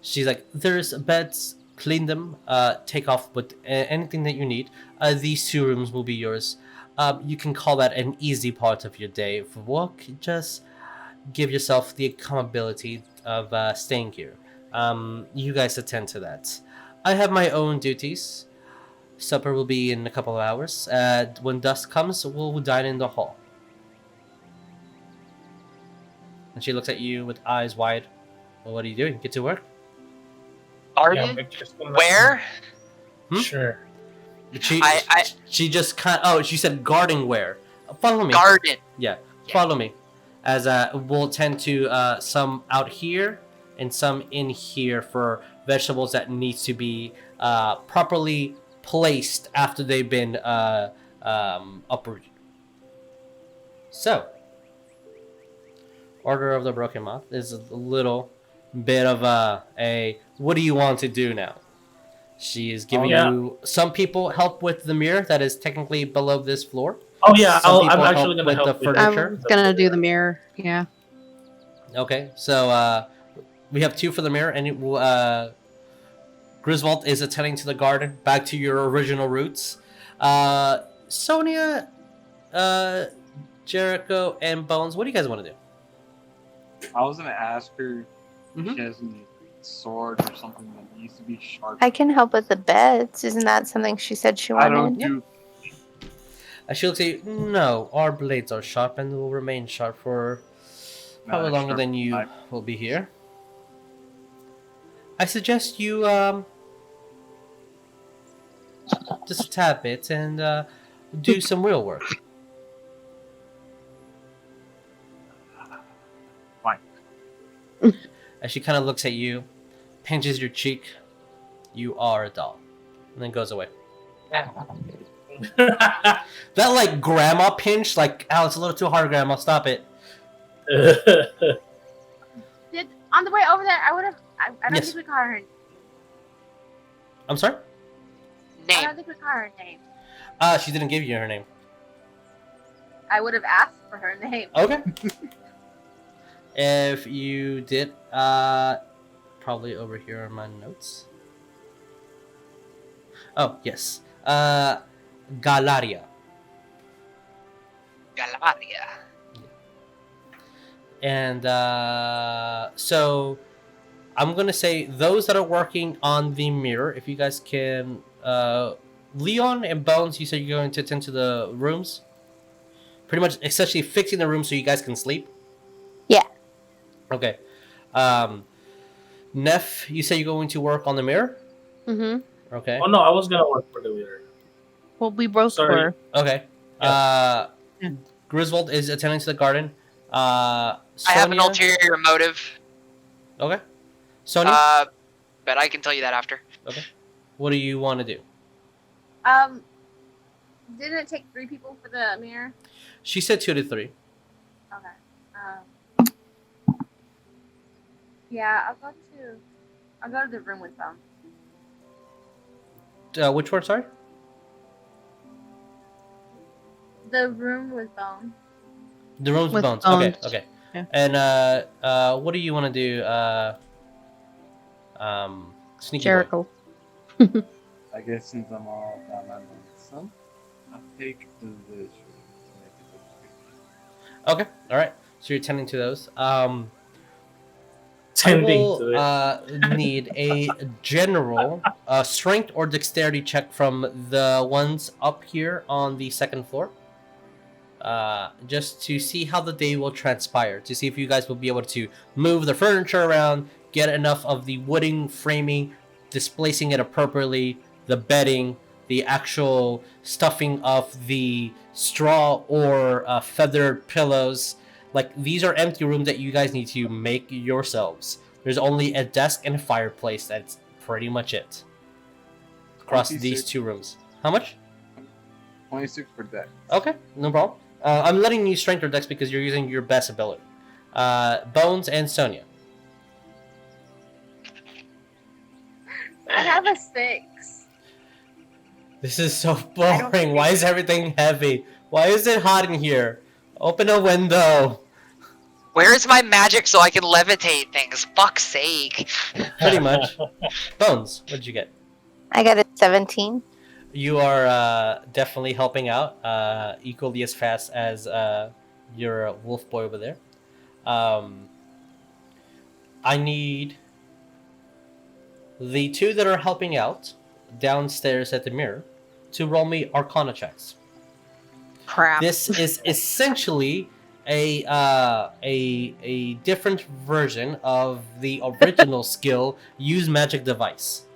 She's like, "There's beds. Clean them. Take off with anything that you need. These 2 rooms will be yours. You can call that an easy part of your day. For work, just give yourself the accountability of staying here. You guys attend to that. I have my own duties. Supper will be in a couple of hours. When dusk comes, we'll dine in the hall." And she looks at you with eyes wide. "Well, what are you doing? Get to work?" Garden? Where? Sure. She just kind of, oh, she said garden where. Follow me. Garden. Yeah, follow me. As we'll tend to some out here and some in here for vegetables that need to be properly placed after they've been uprooted. So, Order of the Broken Moth is a little bit of a what do you want to do now? She is giving you, some people help with the mirror that is technically below this floor. Oh yeah, I'm actually going to help the with furniture. I'm gonna do the mirror. Yeah. Okay, so we have 2 for the mirror, and Griswold is attending to the garden. Back to your original roots. Sonya, Jericho, and Bones, what do you guys want to do? I was gonna ask her if she has any sword or something that needs to be sharp. I can help with the beds. Isn't that something she said she wanted? I don't do. She'll say, "No, our blades are sharp and will remain sharp for probably longer than you will be here. I suggest you just tap it and do some real work." Fine. As she kind of looks at you, pinches your cheek. "You are a doll," and then goes away. That like grandma pinch, like, "Ow, it's a little too hard, grandma. Stop it." Did on the way over there, I would have. I don't think we caught her. I'm sorry? I don't think we caught her name. She didn't give you her name. I would have asked for her name. Okay. If you did, probably over here are my notes. Oh, yes. Galaria. Galaria. And so I'm going to say those that are working on the mirror, if you guys can, Leon and Bones, you said you're going to attend to the rooms? Pretty much, essentially fixing the room so you guys can sleep? Yeah. Okay. Neff, you say you're going to work on the mirror? Mm-hmm. Okay. Oh no, I was gonna work for the leader. Well, we both Sorry. were. Okay. Yeah. Griswold is attending to the garden. I have an Sonya- ulterior motive. Okay. Sonya, But I can tell you that after. what do you want to do? Didn't it take 3 people for the mirror? She said 2 to 3. Okay. Yeah, I'll go to the room with them. Which one? Sorry. The room with Bone. The room's With bones. bones. Okay. Yeah. And what do you want to do? Sneaky boy. Jericho. I guess since I'm all by my lonesome, I'll take the visual. Okay. All right. So you're tending to those. Tending I will, to it. need a general strength or dexterity check from the ones up here on the second floor. Just to see how the day will transpire, to see if you guys will be able to move the furniture around, get enough of the wooden framing, displacing it appropriately, the bedding, the actual stuffing of the straw or feathered pillows. Like, these are empty rooms that you guys need to make yourselves. There's only a desk and a fireplace. That's pretty much it. Across 26. these 2 rooms. How much? 26 for deck. Okay, no problem. I'm letting you strength or dex because you're using your best ability. Bones and Sonya. I have a 6. This is so boring. Why is everything heavy? Why is it hot in here? Open a window. Where is my magic so I can levitate things? Fuck's sake. Pretty much. Bones, what did you get? I got a 17. You are definitely helping out equally as fast as your wolf boy over there. I need the 2 that are helping out downstairs at the mirror to roll me Arcana checks. Crap. This is essentially a different version of the original skill, Use Magic Device.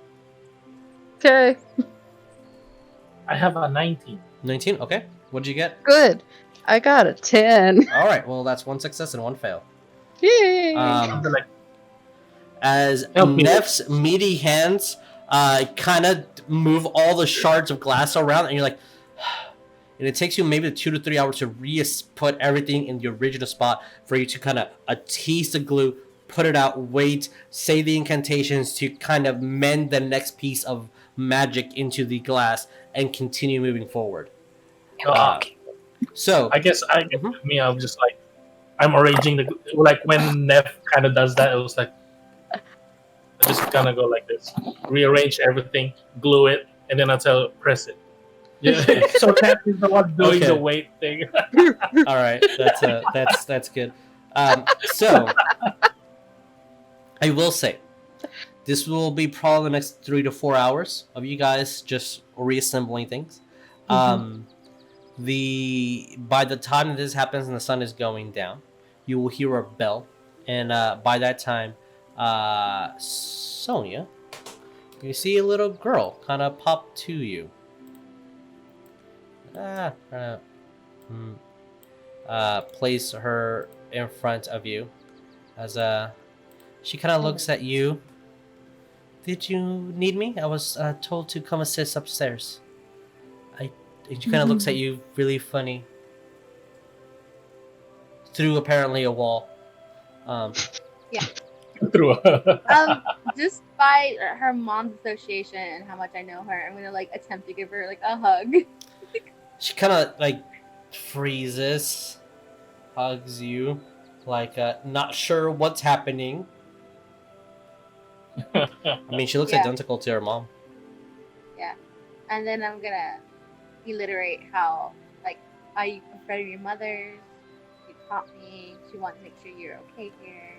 Okay. I have a 19. 19? Okay. What'd you get? Good. I got a 10. Alright, well, that's 1 success and 1 fail. Yay. Like, As Help me. Neff's meaty hands kind of move all the shards of glass around, and you're like, and it takes you maybe 2 to 3 hours to put everything in the original spot for you to kind of tease the glue, put it out, wait, say the incantations to kind of mend the next piece of magic into the glass and continue moving forward. So I guess I'm just like, I'm arranging the, like when Neff kind of does that, it was like, I just kind of go like this, rearrange everything, glue it, and then I'll tell it, press it. Yeah. So Neff is the one doing the weight thing. All right, that's good. So I will say, this will be probably the next 3 to 4 hours of you guys just reassembling things. By the time that this happens and the sun is going down, you will hear a bell, and by that time, Sonya, you see a little girl kind of pop to you. Place her in front of you as she kind of looks at you. Did you need me? I was told to come assist upstairs. She kind of looks at you really funny through apparently a wall. Through Just by her mom's association and how much I know her, I'm gonna like attempt to give her like a hug. She kind of like freezes, hugs you, like not sure what's happening. I mean, she looks identical to her mom. Yeah, and then I'm gonna alliterate how like I'm afraid of your mother. She taught me. She wants to make sure you're okay here.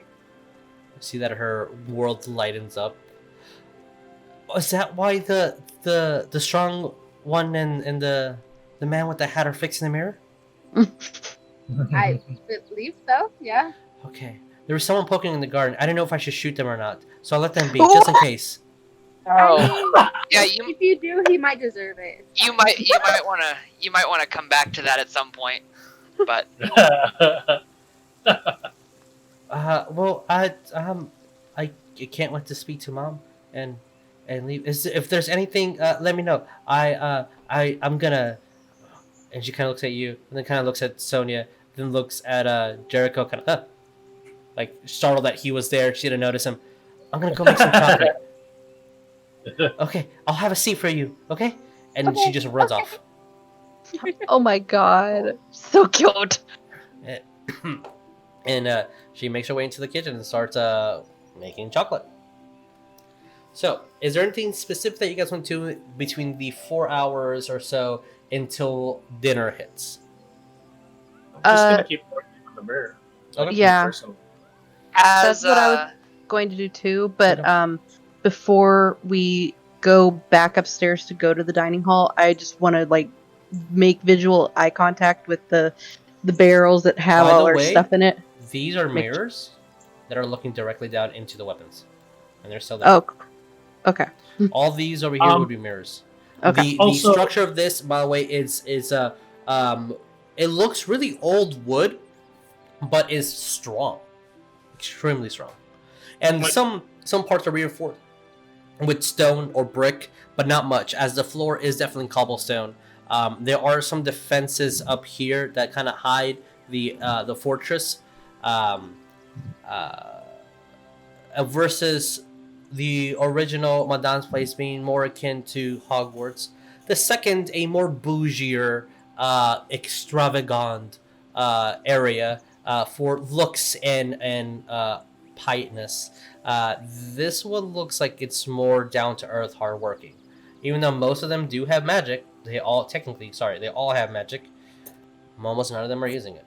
See that her world lightens up. Is that why the strong one and the man with the hat are fixing the mirror? I believe so. Yeah. Okay. There was someone poking in the garden. I didn't know if I should shoot them or not, so I let them be just in case. I mean, Yeah, if you do, he might deserve it. You might wanna come back to that at some point. But well, I can't wait to speak to Mom and leave. If there's anything, let me know. I'm gonna. And she kind of looks at you, and then kind of looks at Sonya, then looks at Jericho, kind of like startled that he was there. She didn't notice him. I'm gonna go make some chocolate. Okay, I'll have a seat for you. Okay, and she just runs off. Oh my god, so cute. And she makes her way into the kitchen and starts making chocolate. So, is there anything specific that you guys want to do between the 4 hours or so until dinner hits? I'm just gonna keep working on the bear. Okay. Yeah. as That's what I was going to do too, but before we go back upstairs to go to the dining hall, I just want to like make visual eye contact with the barrels that have By all the our way, stuff in it. These are mirrors that are looking directly down into the weapons, and they're still there. Oh, okay. All these over here would be mirrors. Okay. The structure of this, by the way, is it looks really old wood, but is strong, extremely strong, and some parts are reinforced with stone or brick, but not much, as the floor is definitely cobblestone. There are some defenses up here that kind of hide the fortress, versus the original Madame's place being more akin to Hogwarts. The second, a more bougier, extravagant area for looks and piousness. This one looks like it's more down to earth, hardworking. Even though most of them do have magic, they all have magic. Almost none of them are using it.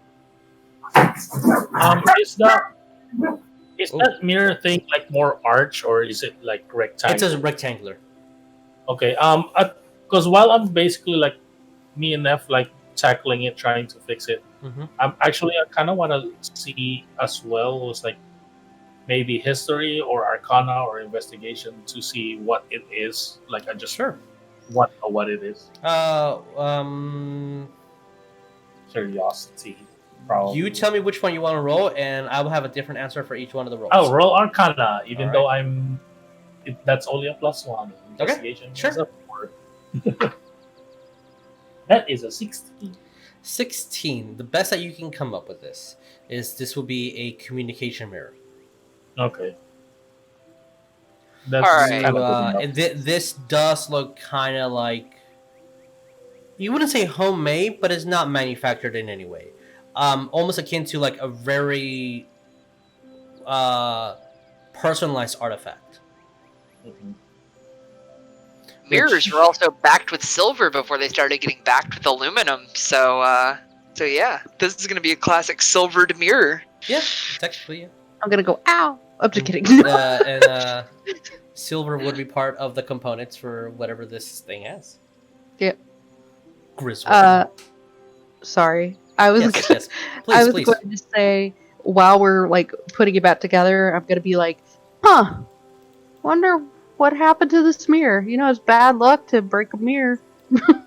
Is that mirror thing like more arch, or is it like rectangular? It's a rectangular. Okay. Because while I'm basically like me and Neff like tackling it, trying to fix it, I kind of want to see as well was like maybe history or arcana or investigation to see what it is. Like I just what it is. Curiosity. Probably. You tell me which one you want to roll, and I will have a different answer for each one of the rolls. Oh, roll Arcana, even though that's only a +1. Investigation. Okay, sure. That is a 16. 16. The best that you can come up with this will be a communication mirror. Okay. That's Alright. kind of and this does look kind of like, you wouldn't say homemade, but it's not manufactured in any way. Almost akin to like a very personalized artifact. mirrors were also backed with silver before they started getting backed with aluminum. So yeah, this is gonna be a classic silvered mirror. Yeah, technically. Yeah. I'm gonna go. Ow! I'm just kidding. And silver would be part of the components for whatever this thing has. Yeah. Griswold. Sorry. I was Yes. Please. going to say, while we're like putting it back together, I'm gonna be like, wonder what happened to this mirror. You know, it's bad luck to break a mirror. I'm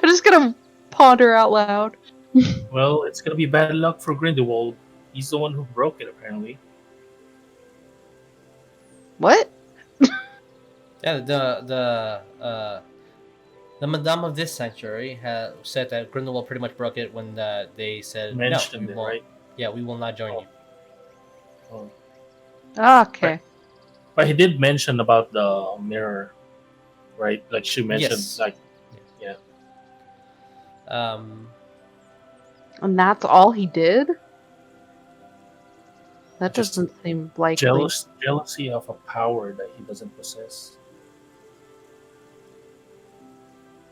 just gonna ponder out loud. Well, it's gonna be bad luck for Grindelwald. He's the one who broke it, apparently. What? Yeah, the Madame of this sanctuary said that Grindelwald pretty much broke it when they said Mentioned no, right? Yeah, we will not join you. Okay. But he did mention about the mirror, right? Like she mentioned, Yes. like, And that's all he did? That Just doesn't seem likely. jealousy of a power that he doesn't possess.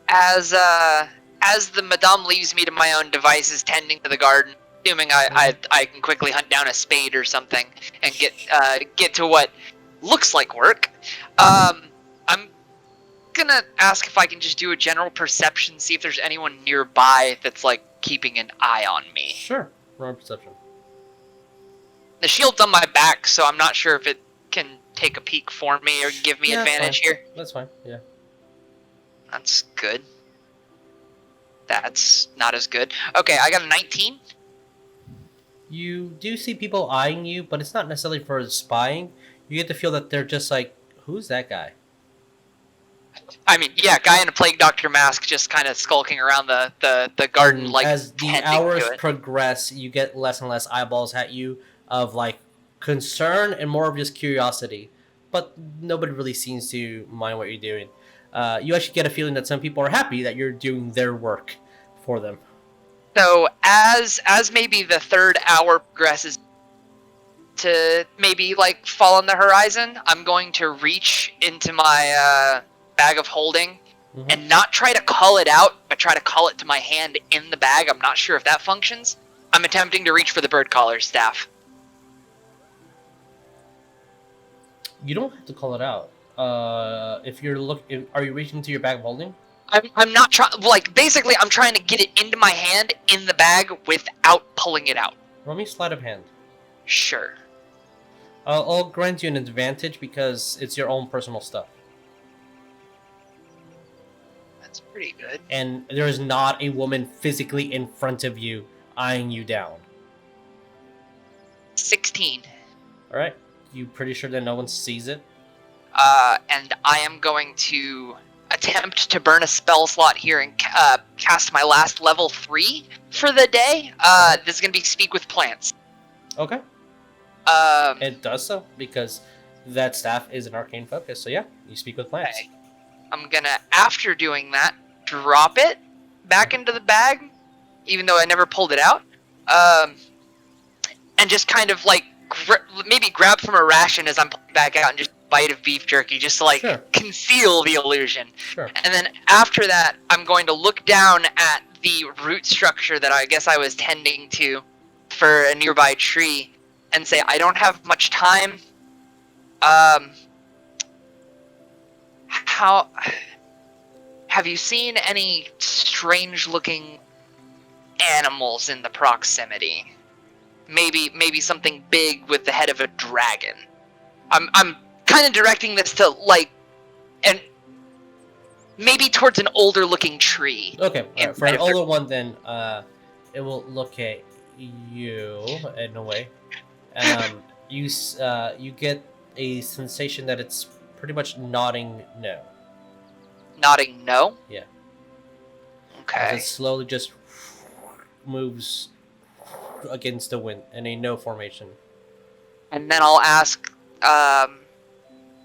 As the Madame leaves me to my own devices tending to the garden, assuming I can quickly hunt down a spade or something and get to what looks like work, I'm gonna ask if I can just do a general perception, see if there's anyone nearby that's like keeping an eye on me. Sure. Roll perception. The shield's on my back, so I'm not sure if it can take a peek for me or give me advantage here? That's fine. Yeah. That's good. That's not as good. Okay, I got a 19. You do see people eyeing you, but it's not necessarily for spying. You get to feel that they're just like, who's that guy? I mean, yeah, guy in a Plague Doctor mask just kind of skulking around the garden, like, as the tending hours to it. progress, you get less and less eyeballs at you of, like, concern and more of just curiosity. But nobody really seems to mind what you're doing. You actually get a feeling that some people are happy that you're doing their work for them. So as maybe the third hour progresses to maybe like fall on the horizon, I'm going to reach into my bag of holding and not try to call it out, but try to call it to my hand in the bag. I'm not sure if that functions. I'm attempting to reach for the bird collar staff. You don't have to call it out. If you're are you reaching into your bag of holding? I'm not trying. Like, basically, I'm trying to get it into my hand in the bag without pulling it out. Roll me sleight of hand. Sure. I'll grant you an advantage because it's your own personal stuff. That's pretty good. And there is not a woman physically in front of you eyeing you down. 16. All right. You pretty sure that no one sees it? And I am going to attempt to burn a spell slot here and cast my last level 3 for the day. This is going to be Speak with Plants. Okay. It does so, because that staff is an arcane focus. So yeah, you speak with plants. Okay. I'm going to, after doing that, drop it back into the bag, even though I never pulled it out. And just kind of like maybe grab from a ration as I'm pulling back out and just bite of beef jerky, just to like conceal the illusion. Sure. And then after that, I'm going to look down at the root structure that I guess I was tending to for a nearby tree and say, I don't have much time. How have you seen any strange looking animals in the proximity? Maybe something big with the head of a dragon. I'm kind of directing this to like, and maybe towards an older looking tree. Okay, right. For an older one, then it will look at you in a way. You get a sensation that it's pretty much nodding no. Nodding no? Yeah. Okay. As it slowly just moves against the wind in a no formation. And then I'll ask,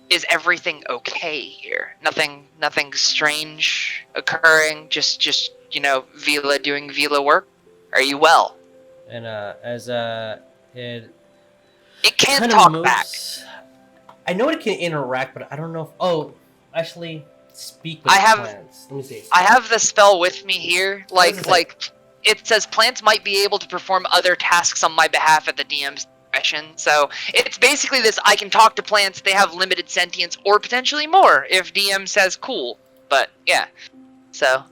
is everything okay here? Nothing strange occurring? Just you know, Vila doing Vila work? Are you well? And as it can't talk moves, back. I know it can interact, but I don't know if actually speak with plants. Let me see. I have the spell with me here. Like it says plants might be able to perform other tasks on my behalf at the DM's discretion. So it's basically this: I can talk to plants. They have limited sentience, or potentially more if DM says cool. But yeah, so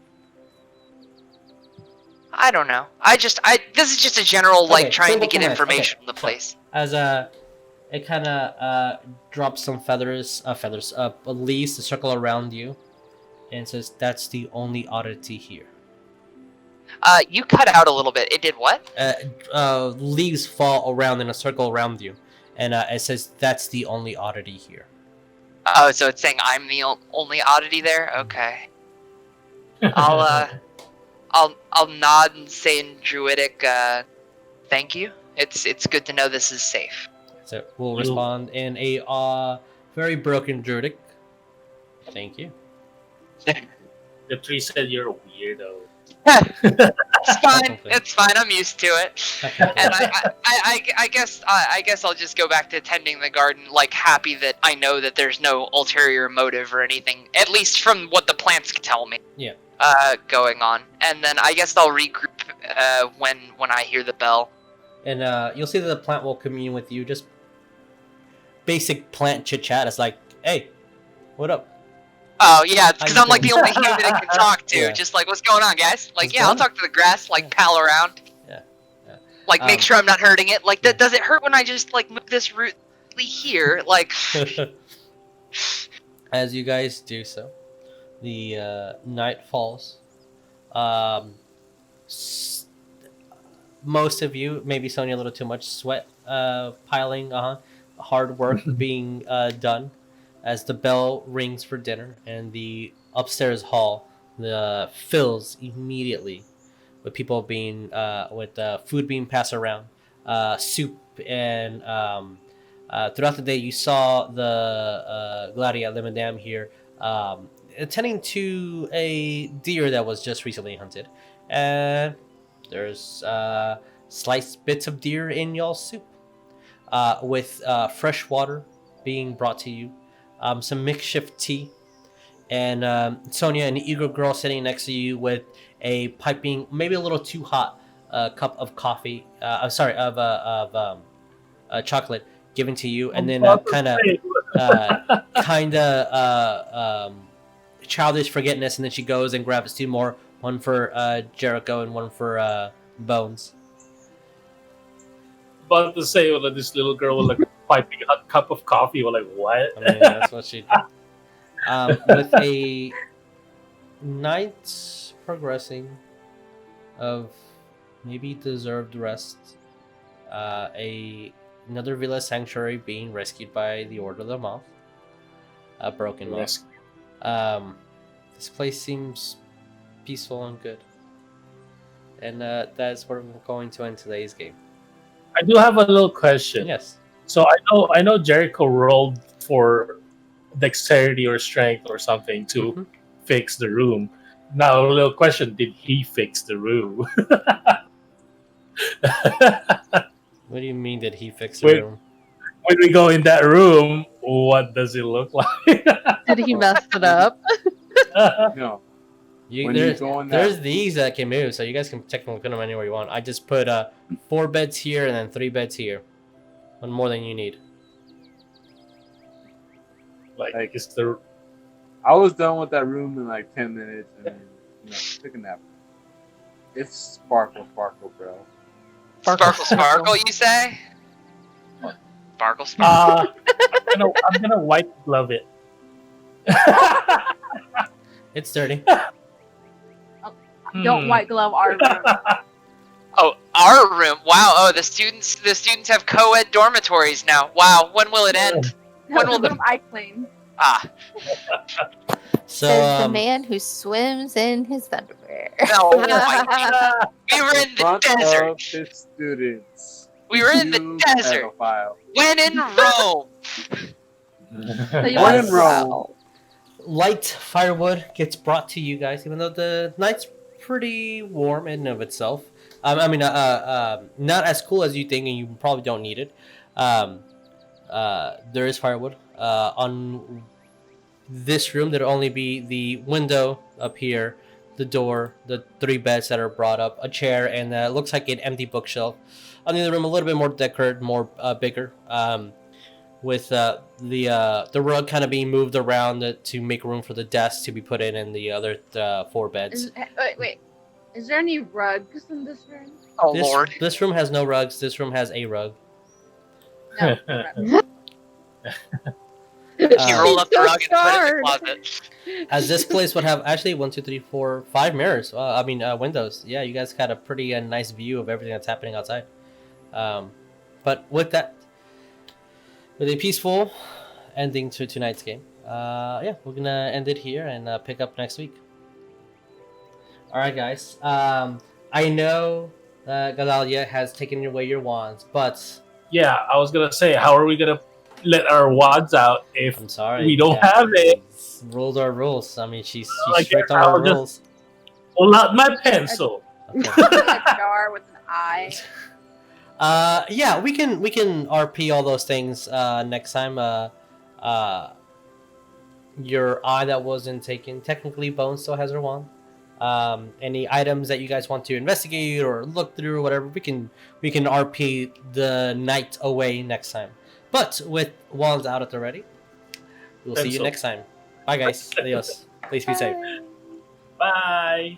I don't know. This is just a general trying to get information from the place. As it kind of drops some leaves to circle around you, and says, "That's the only oddity here." You cut out a little bit. It did what? Leaves fall around in a circle around you, and it says, "That's the only oddity here." Oh, so it's saying I'm the only oddity there? Okay. I'll nod and say in Druidic, thank you. It's good to know this is safe. So we'll respond in a very broken Druidic. Thank you. The tree said you're a weirdo. It's fine. It's fine. I'm used to it. And I guess I'll just go back to tending the garden, like happy that I know that there's no ulterior motive or anything, at least from what the plants can tell me. Yeah. Going on, and then I guess I'll regroup when I hear the bell. And you'll see that the plant will commune with you. Just basic plant chit chat. It's like, hey, what up? Oh yeah, because I'm like the only human it can talk to. Yeah. Just like, what's going on, guys? Like, I'll talk to the grass, like pal around. Yeah. Like, make sure I'm not hurting it. Like, does it hurt when I just like move this root physically here. Like, As you guys do so, the night falls. Um, most of you, maybe Sonya a little too much sweat piling on, hard work being done as the bell rings for dinner and the upstairs hall fills immediately with people being with food being passed around, soup and throughout the day you saw the Gladia Le Madame here attending to a deer that was just recently hunted, and there's sliced bits of deer in y'all's soup with fresh water being brought to you, some makeshift tea, and Sonya, an eager girl sitting next to you with a piping, maybe a little too hot cup of coffee. Of chocolate given to you, and then kind of childish forgetfulness, and then she goes and grabs two more, one for Jericho and one for Bones. About to say that this little girl with like a piping hot cup of coffee. We're like, what? I mean, that's what she did. With a night progressing of maybe deserved rest, another villa sanctuary being rescued by the Order of the Moth, a Broken Moth. This place seems peaceful and good, and that's where we're going to end today's game. I do have a little question. Yes. So I know Jericho rolled for dexterity or strength or something to fix the room. Now, a little question: did he fix the room? What do you mean? Did he fix the room? When we go in that room, what does it look like? Did he mess it up? No. There's these that can move, so you guys can technically put them anywhere you want. I just put 4 beds here and then 3 beds here. One more than you need. Like it's the. I was done with that room in like 10 minutes and took a nap. It's sparkle, bro. Sparkle, you say? Sparkle. I'm gonna white glove it. It's dirty. Don't white glove our room. Oh, our room. Wow. Oh, the students have co-ed dormitories now. Wow. When will it end? When will the room I clean? So Says the man who swims in his underwear. No, we were in the desert. The students. We were in the desert. When in Rome. When in Rome. Light firewood gets brought to you guys, even though the night's pretty warm in and of itself. Not as cool as you think, and you probably don't need it. There is firewood on this room. There'll only be the window up here, the door, the 3 beds that are brought up, a chair, and it looks like an empty bookshelf. On the other room, a little bit more decorated, more bigger, with the rug kind of being moved around to make room for the desk to be put in the other 4 beds. Wait. Is there any rugs in this room? Oh, Lord. This room has no rugs. This room has a rug. No. She rolled up the rug and put it in the closet. As this place would have actually 1, 2, 3, 4, 5 mirrors. Windows. Yeah, you guys got a pretty nice view of everything that's happening outside. But with that, with a peaceful ending to tonight's game, we're gonna end it here and pick up next week. All right, guys. I know Galalia has taken away your wands, but yeah, I was gonna say, how are we gonna let our wands out if we don't have it? Rules are rules. I mean, she's like, strict on her rules. Pull out my pencil. Okay. A jar with an eye. Yeah, we can RP all those things next time. Your eye that wasn't taken. Technically, Bone still has her wand. Any items that you guys want to investigate or look through or whatever, we can RP the night away next time. But with wands out at the ready, we'll see you next time. Bye, guys. Adios. Please be safe. Bye.